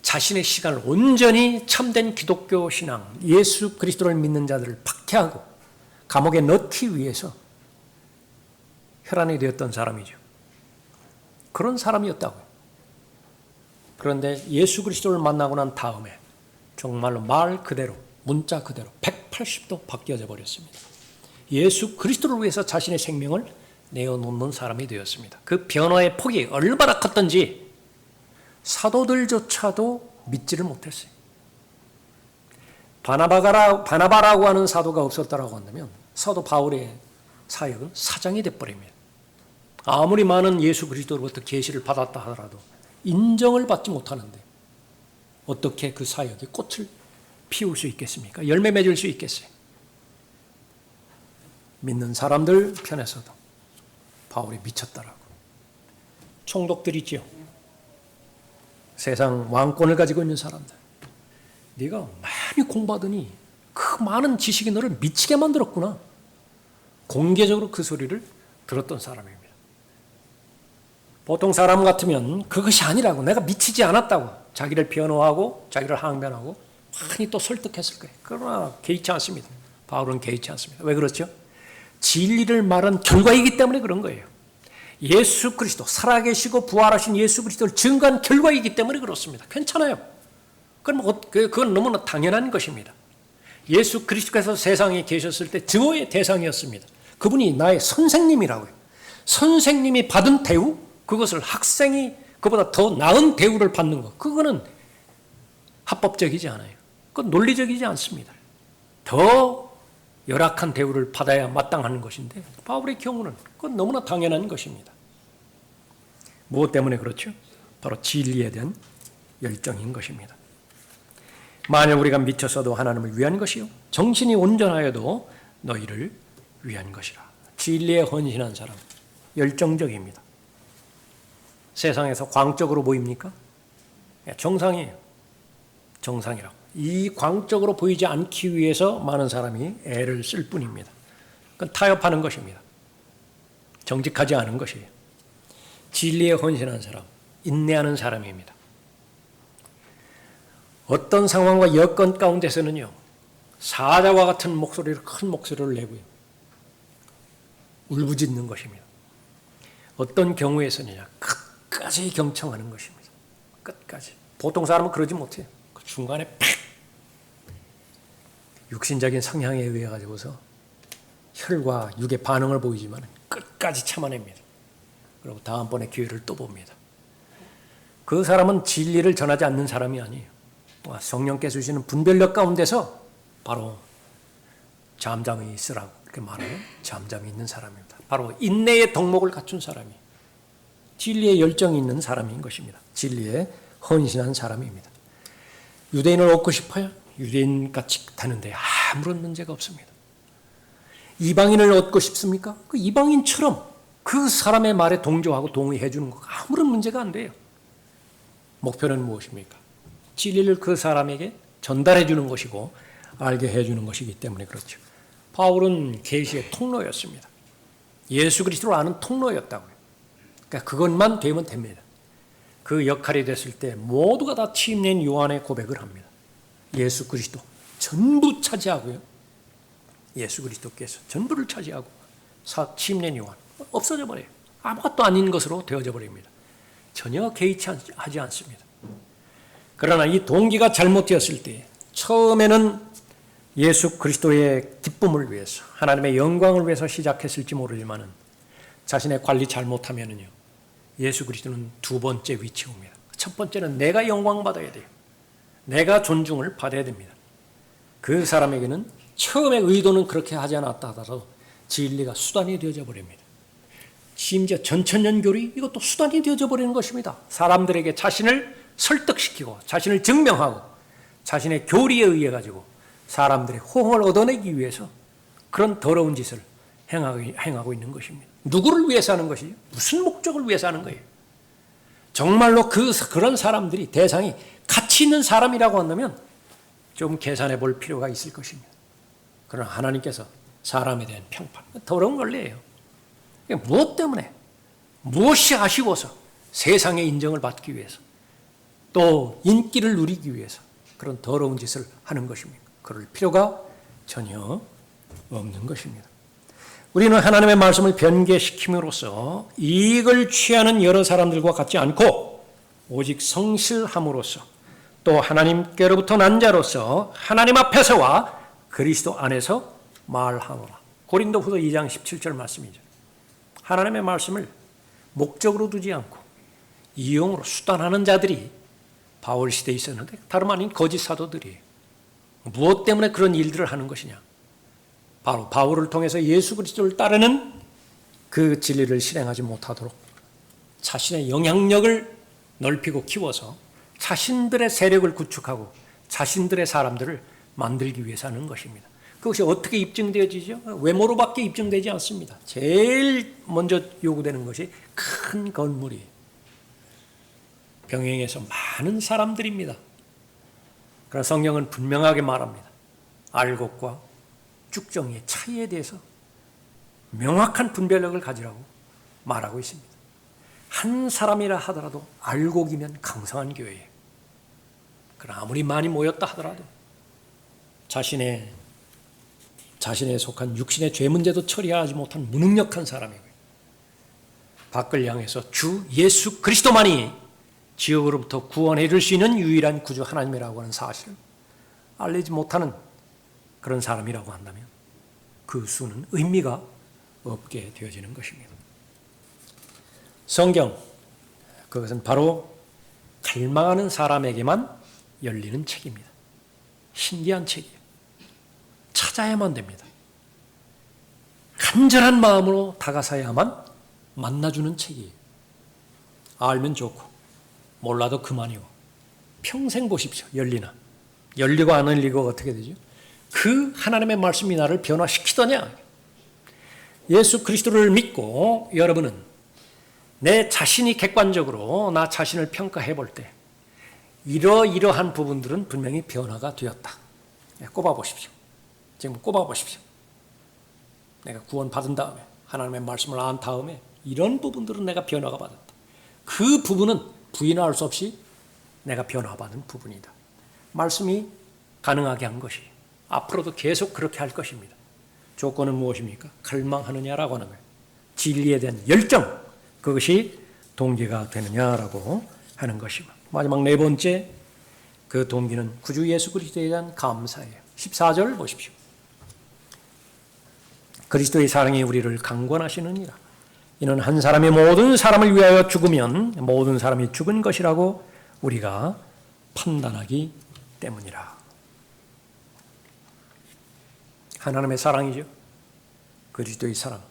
자신의 시간을 온전히 참된 기독교 신앙, 예수 그리스도를 믿는 자들을 박해하고 감옥에 넣기 위해서 혈안이 되었던 사람이죠. 그런 사람이었다고요. 그런데 예수 그리스도를 만나고 난 다음에 정말로 말 그대로, 문자 그대로 180도 바뀌어져 버렸습니다. 예수 그리스도를 위해서 자신의 생명을 내어놓는 사람이 되었습니다. 그 변화의 폭이 얼마나 컸던지 사도들조차도 믿지를 못했어요. 바나바라고 하는 사도가 없었다라고 한다면 사도 바울의 사역은 사장이 돼버립니다. 아무리 많은 예수 그리스도로부터 계시를 받았다 하더라도 인정을 받지 못하는데 어떻게 그 사역이 꽃을 피울 수 있겠습니까? 열매 맺을 수 있겠어요? 믿는 사람들 편에서도 바울이 미쳤다라고. 총독들이지요. 세상 왕권을 가지고 있는 사람들. 네가 많이 공부하더니 그 많은 지식이 너를 미치게 만들었구나. 공개적으로 그 소리를 들었던 사람입니다. 보통 사람 같으면 그것이 아니라고, 내가 미치지 않았다고 자기를 변호하고 자기를 항변하고 많이 또 설득했을 거예요. 그러나 개의치 않습니다. 바울은 개의치 않습니다. 왜 그렇죠? 진리를 말한 결과이기 때문에 그런 거예요. 예수 그리스도, 살아계시고 부활하신 예수 그리스도를 증거한 결과이기 때문에 그렇습니다. 괜찮아요. 그건 너무나 당연한 것입니다. 예수 그리스도께서 세상에 계셨을 때 증오의 대상이었습니다. 그분이 나의 선생님이라고요. 선생님이 받은 대우, 그것을 학생이 그보다 더 나은 대우를 받는 것, 그거는 합법적이지 않아요. 그건 논리적이지 않습니다. 더 열악한 대우를 받아야 마땅한 것인데 바울의 경우는 그건 너무나 당연한 것입니다. 무엇 때문에 그렇죠? 바로 진리에 대한 열정인 것입니다. 만일 우리가 미쳤어도 하나님을 위한 것이요 정신이 온전하여도 너희를 위한 것이라. 진리에 헌신한 사람, 열정적입니다. 세상에서 광적으로 보입니까? 정상이에요. 정상이라고. 이 광적으로 보이지 않기 위해서 많은 사람이 애를 쓸 뿐입니다. 그건 타협하는 것입니다. 정직하지 않은 것이에요. 진리에 헌신한 사람, 인내하는 사람입니다. 어떤 상황과 여건 가운데서는요, 사자와 같은 목소리를, 큰 목소리를 내고요, 울부짖는 것입니다. 어떤 경우에서는요, 끝까지 경청하는 것입니다. 끝까지. 보통 사람은 그러지 못해요. 그 중간에 팍! 육신적인 성향에 의해 가지고서 혈과 육의 반응을 보이지만 끝까지 참아냅니다. 그리고 다음번에 기회를 또 봅니다. 그 사람은 진리를 전하지 않는 사람이 아니에요. 성령께서 주시는 분별력 가운데서 바로 잠잠히 있으라고 이렇게 말하면 잠잠히 있는 사람입니다. 바로 인내의 덕목을 갖춘 사람이, 진리에 열정이 있는 사람인 것입니다. 진리에 헌신한 사람입니다. 유대인을 얻고 싶어요? 유대인같이 되는데 아무런 문제가 없습니다. 이방인을 얻고 싶습니까? 그 이방인처럼 그 사람의 말에 동조하고 동의해 주는 거 아무런 문제가 안 돼요. 목표는 무엇입니까? 진리를 그 사람에게 전달해 주는 것이고 알게 해 주는 것이기 때문에 그렇죠. 바울은 계시의 통로였습니다. 예수 그리스도를 아는 통로였다고요. 그러니까 그것만 되면 됩니다. 그 역할이 됐을 때 모두가 다 침례인 요한의 고백을 합니다. 예수 그리스도 전부 차지하고요. 예수 그리스도께서 전부를 차지하고 침례인 요한 없어져 버려요. 아무것도 아닌 것으로 되어져 버립니다. 전혀 개의치 하지 않습니다. 그러나 이 동기가 잘못되었을 때 처음에는 예수 그리스도의 기쁨을 위해서 하나님의 영광을 위해서 시작했을지 모르지만 자신의 관리 잘못하면요 예수 그리스도는 두 번째 위치에 옵니다. 첫 번째는 내가 영광 받아야 돼요. 내가 존중을 받아야 됩니다. 그 사람에게는 처음에 의도는 그렇게 하지 않았다 하더라도 진리가 수단이 되어져 버립니다. 심지어 전천연교리 이것도 수단이 되어져 버리는 것입니다. 사람들에게 자신을 설득시키고 자신을 증명하고 자신의 교리에 의해 가지고 사람들의 호응을 얻어내기 위해서 그런 더러운 짓을 행하고 있는 것입니다. 누구를 위해서 하는 것이죠? 무슨 목적을 위해서 하는 거예요? 정말로 그런 사람들이 대상이 가치 있는 사람이라고 한다면 좀 계산해 볼 필요가 있을 것입니다. 그러나 하나님께서 사람에 대한 평판, 더러운 걸레예요. 무엇 때문에? 무엇이 아쉬워서 세상의 인정을 받기 위해서 또 인기를 누리기 위해서 그런 더러운 짓을 하는 것입니까? 그럴 필요가 전혀 없는 것입니다. 우리는 하나님의 말씀을 변개시킴으로써 이익을 취하는 여러 사람들과 같지 않고 오직 성실함으로써 또 하나님께로부터 난 자로서 하나님 앞에서와 그리스도 안에서 말하노라. 고린도후서 2장 17절 말씀이죠. 하나님의 말씀을 목적으로 두지 않고 이용으로 수단하는 자들이 바울 시대에 있었는데 다름 아닌 거짓 사도들이에요. 무엇 때문에 그런 일들을 하는 것이냐? 바로 바울을 통해서 예수 그리스도를 따르는 그 진리를 실행하지 못하도록 자신의 영향력을 넓히고 키워서 자신들의 세력을 구축하고 자신들의 사람들을 만들기 위해서 하는 것입니다. 그것이 어떻게 입증되어지죠? 외모로밖에 입증되지 않습니다. 제일 먼저 요구되는 것이 큰 건물이에요. 병행해서 많은 사람들입니다. 그러나 성경은 분명하게 말합니다. 알곡과 쭉정이의 차이에 대해서 명확한 분별력을 가지라고 말하고 있습니다. 한 사람이라 하더라도 알곡이면 강성한 교회예요. 그러나 아무리 많이 모였다 하더라도 자신에 속한 육신의 죄 문제도 처리하지 못한 무능력한 사람이고요. 밖을 향해서 주 예수 그리스도만이 지옥으로부터 구원해 줄 수 있는 유일한 구주 하나님이라고 하는 사실을 알리지 못하는 그런 사람이라고 한다면 그 수는 의미가 없게 되어지는 것입니다. 성경, 그것은 바로 갈망하는 사람에게만 열리는 책입니다. 신기한 책이에요. 찾아야만 됩니다. 간절한 마음으로 다가서야만 만나주는 책이에요. 알면 좋고 몰라도 그만이고 평생 보십시오. 열리고 안 열리고 어떻게 되죠? 그 하나님의 말씀이 나를 변화시키더냐? 예수 그리스도를 믿고 여러분은 내 자신이 객관적으로 나 자신을 평가해 볼 때 이러이러한 부분들은 분명히 변화가 되었다. 꼽아보십시오. 지금 꼽아보십시오. 내가 구원받은 다음에 하나님의 말씀을 안 다음에 이런 부분들은 내가 변화가 받았다. 그 부분은 부인할 수 없이 내가 변화받은 부분이다. 말씀이 가능하게 한 것이 앞으로도 계속 그렇게 할 것입니다. 조건은 무엇입니까? 갈망하느냐라고 하는 거예요. 진리에 대한 열정, 그것이 동기가 되느냐라고 하는 것입니다. 마지막 네 번째, 그 동기는 구주 예수 그리스도에 대한 감사예요. 14절 보십시오. 그리스도의 사랑이 우리를 강권하시느니라. 이는 한 사람이 모든 사람을 위하여 죽으면 모든 사람이 죽은 것이라고 우리가 판단하기 때문이라. 하나님의 사랑이죠. 그리스도의 사랑.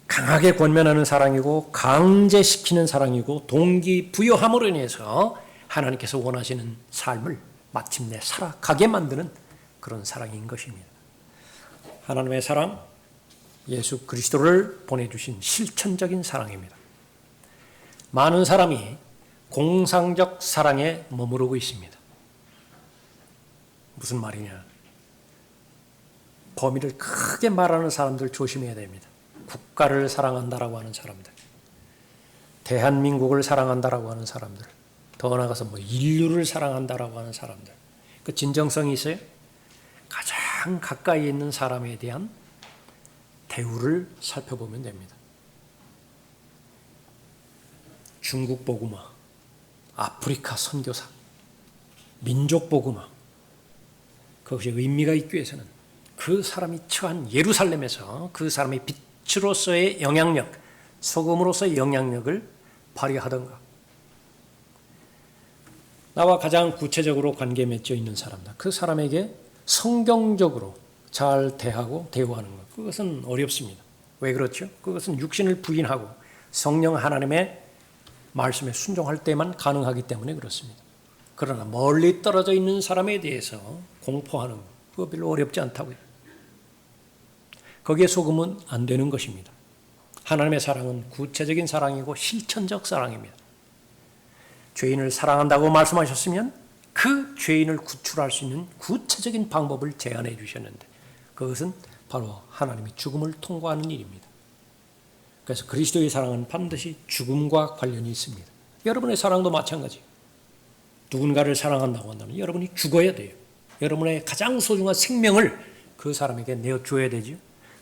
강하게 권면하는 사랑이고 강제시키는 사랑이고 동기부여함으로 인해서 하나님께서 원하시는 삶을 마침내 살아가게 만드는 그런 사랑인 것입니다. 하나님의 사랑, 예수 그리스도를 보내주신 실천적인 사랑입니다. 많은 사람이 공상적 사랑에 머무르고 있습니다. 무슨 말이냐? 범위를 크게 말하는 사람들 조심해야 됩니다. 국가를 사랑한다라고 하는 사람들, 대한민국을 사랑한다라고 하는 사람들, 더 나아가서 인류를 사랑한다라고 하는 사람들, 그 진정성이 있어요? 가장 가까이 있는 사람에 대한 대우를 살펴보면 됩니다. 중국 복음화, 아프리카 선교사, 민족 복음화, 그것이 의미가 있기 위해서는 그 사람이 처한 예루살렘에서 그 사람의 빛으로서의 영향력, 소금으로서의 영향력을 발휘하던가, 나와 가장 구체적으로 관계 맺혀 있는 사람들, 그 사람에게 성경적으로 잘 대하고 대우하는 것, 그것은 어렵습니다. 왜 그렇죠? 그것은 육신을 부인하고 성령 하나님의 말씀에 순종할 때만 가능하기 때문에 그렇습니다. 그러나 멀리 떨어져 있는 사람에 대해서 공포하는 것, 그거 별로 어렵지 않다고요. 거기에 속으면 안 되는 것입니다. 하나님의 사랑은 구체적인 사랑이고 실천적 사랑입니다. 죄인을 사랑한다고 말씀하셨으면 그 죄인을 구출할 수 있는 구체적인 방법을 제안해 주셨는데 그것은 바로 하나님이 죽음을 통과하는 일입니다. 그래서 그리스도의 사랑은 반드시 죽음과 관련이 있습니다. 여러분의 사랑도 마찬가지예요. 누군가를 사랑한다고 한다면 여러분이 죽어야 돼요. 여러분의 가장 소중한 생명을 그 사람에게 내어줘야 되죠.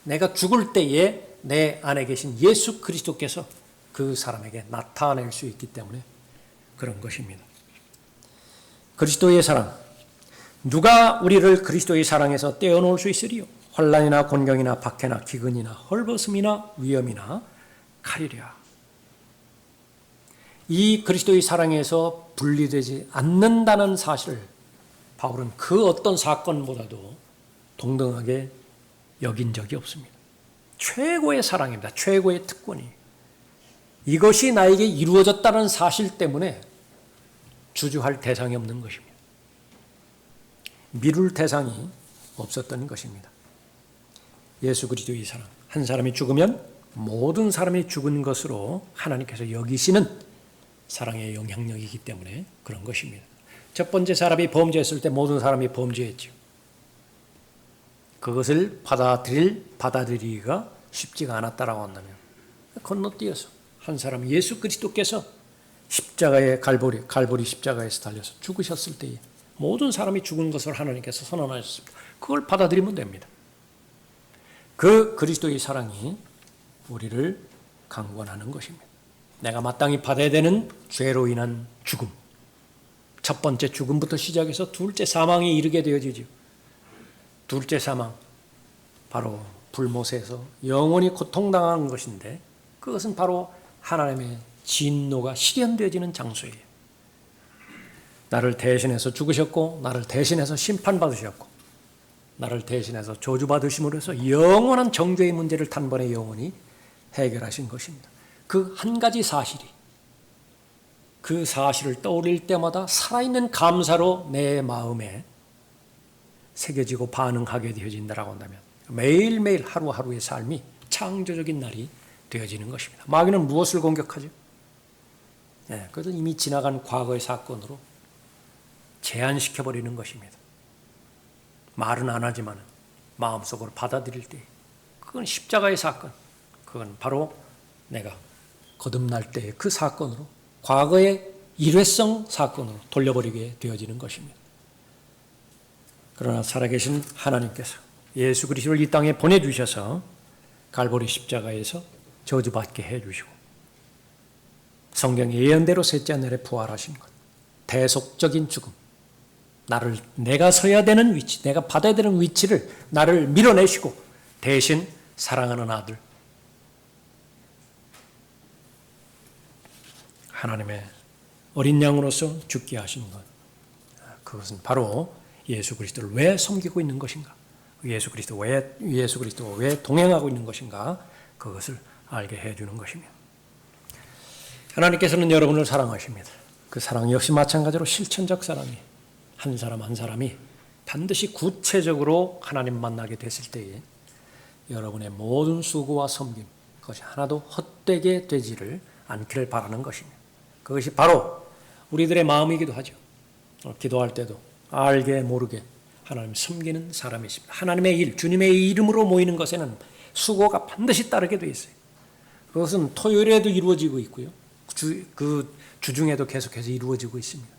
내가 죽을 때에 내 안에 계신 예수 그리스도께서 그 사람에게 나타낼 수 있기 때문에 그런 것입니다. 그리스도의 사랑. 누가 우리를 그리스도의 사랑에서 떼어놓을 수 있으리요? 환난이나 곤경이나 박해나 기근이나 헐벗음이나 위험이나 칼이랴. 이 그리스도의 사랑에서 분리되지 않는다는 사실을 바울은 그 어떤 사건보다도 동등하게 여긴 적이 없습니다. 최고의 사랑입니다. 최고의 특권이. 이것이 나에게 이루어졌다는 사실 때문에 주저할 대상이 없는 것입니다. 미룰 대상이 없었던 것입니다. 예수 그리스도의 사랑. 한 사람이 죽으면 모든 사람이 죽은 것으로 하나님께서 여기시는 사랑의 영향력이기 때문에 그런 것입니다. 첫 번째 사람이 범죄했을 때 모든 사람이 범죄했죠. 그것을 받아들이기가 쉽지가 않았다라고 한다면 건너뛰어서 한 사람 예수 그리스도께서 십자가의 갈보리 십자가에서 달려서 죽으셨을 때에 모든 사람이 죽은 것을 하나님께서 선언하셨습니다. 그걸 받아들이면 됩니다. 그 그리스도의 사랑이 우리를 강권하는 것입니다. 내가 마땅히 받아야 되는 죄로 인한 죽음, 첫 번째 죽음부터 시작해서 둘째 사망에 이르게 되어지죠. 둘째 사망, 바로 불못에서 영원히 고통당하는 것인데 그것은 바로 하나님의 진노가 실현되어지는 장소예요. 나를 대신해서 죽으셨고 나를 대신해서 심판받으셨고 나를 대신해서 저주받으심으로 해서 영원한 정죄의 문제를 단번에 영원히 해결하신 것입니다. 그 한 가지 사실이 그 사실을 떠올릴 때마다 살아있는 감사로 내 마음에 새겨지고 반응하게 되어진다라고 한다면 매일매일 하루하루의 삶이 창조적인 날이 되어지는 것입니다. 마귀는 무엇을 공격하죠? 그것은 이미 지나간 과거의 사건으로 제한시켜버리는 것입니다. 말은 안 하지만 마음속으로 받아들일 때 그건 십자가의 사건, 그건 바로 내가 거듭날 때의 그 사건으로 과거의 일회성 사건으로 돌려버리게 되어지는 것입니다. 그러나 살아계신 하나님께서 예수 그리스도를 이 땅에 보내주셔서 갈보리 십자가에서 저주받게 해주시고 성경 예언대로 셋째 날에 부활하신 것, 대속적인 죽음, 내가 서야 되는 위치, 내가 받아야 되는 위치를 나를 밀어내시고 대신 사랑하는 아들 하나님의 어린 양으로서 죽게 하신 것, 그것은 바로 예수 그리스도를 왜 섬기고 있는 것인가, 예수 그리스도와 왜 동행하고 있는 것인가, 그것을 알게 해주는 것입니다. 하나님께서는 여러분을 사랑하십니다. 그 사랑 역시 마찬가지로 실천적 사랑이 한 사람 한 사람이 반드시 구체적으로 하나님 만나게 됐을 때에 여러분의 모든 수고와 섬김 그것이 하나도 헛되게 되지를 않기를 바라는 것입니다. 그것이 바로 우리들의 마음이기도 하죠. 기도할 때도 알게 모르게 하나님 섬기는 사람이 있습니다. 하나님의 일, 주님의 이름으로 모이는 것에는 수고가 반드시 따르게 되어 있어요. 그것은 토요일에도 이루어지고 있고요. 그 주중에도 계속해서 이루어지고 있습니다.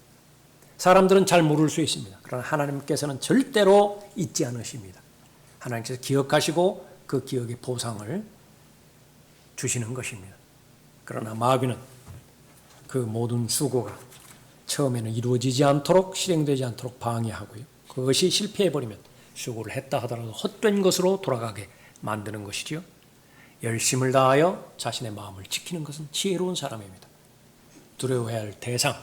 사람들은 잘 모를 수 있습니다. 그러나 하나님께서는 절대로 잊지 않으십니다. 하나님께서 기억하시고 그 기억의 보상을 주시는 것입니다. 그러나 마귀는 그 모든 수고가 처음에는 이루어지지 않도록 실행되지 않도록 방해하고요. 그것이 실패해버리면 수고를 했다 하더라도 헛된 것으로 돌아가게 만드는 것이죠. 열심을 다하여 자신의 마음을 지키는 것은 지혜로운 사람입니다. 두려워해야 할 대상,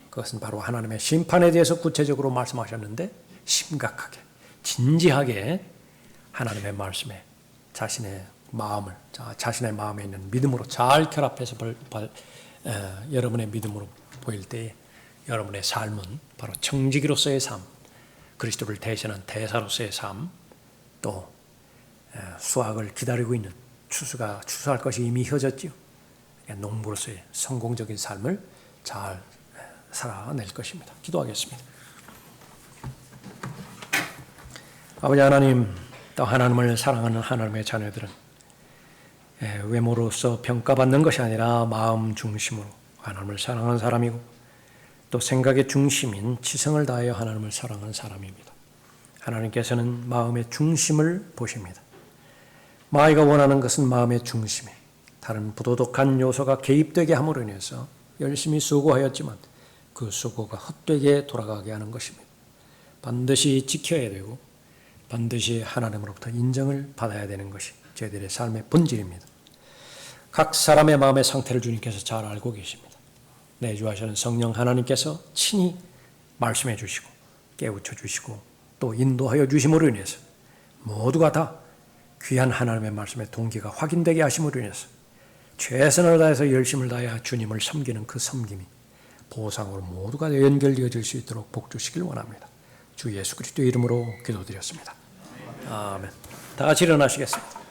그것은 바로 하나님의 심판에 대해서 구체적으로 말씀하셨는데 심각하게, 진지하게 하나님의 말씀에 자신의 마음에 있는 믿음으로 잘 결합해서 여러분의 믿음으로 보일 때 여러분의 삶은 바로 청지기로서의 삶, 그리스도를 대신한 대사로서의 삶, 또 수확을 기다리고 있는 추수할 것이 이미 혀졌지요. 농부로서의 성공적인 삶을 잘 살아낼 것입니다. 기도하겠습니다. 아버지 하나님, 또 하나님을 사랑하는 하나님의 자녀들은 외모로서 평가받는 것이 아니라 마음 중심으로 하나님을 사랑하는 사람이고 또 생각의 중심인 지성을 다하여 하나님을 사랑하는 사람입니다. 하나님께서는 마음의 중심을 보십니다. 마귀가 원하는 것은 마음의 중심에 다른 부도덕한 요소가 개입되게 함으로 인해서 열심히 수고하였지만 그 수고가 헛되게 돌아가게 하는 것입니다. 반드시 지켜야 되고 반드시 하나님으로부터 인정을 받아야 되는 것이 저희들의 삶의 본질입니다. 각 사람의 마음의 상태를 주님께서 잘 알고 계십니다. 내주하시는 성령 하나님께서 친히 말씀해 주시고 깨우쳐 주시고 또 인도하여 주심으로 인해서 모두가 다 귀한 하나님의 말씀의 동기가 확인되게 하심으로 인해서 최선을 다해서 열심을 다해 주님을 섬기는 그 섬김이 보상으로 모두가 연결되어질 수 있도록 복주시길 원합니다. 주 예수 그리스도의 이름으로 기도드렸습니다. 아멘. 다 같이 일어나시겠습니다.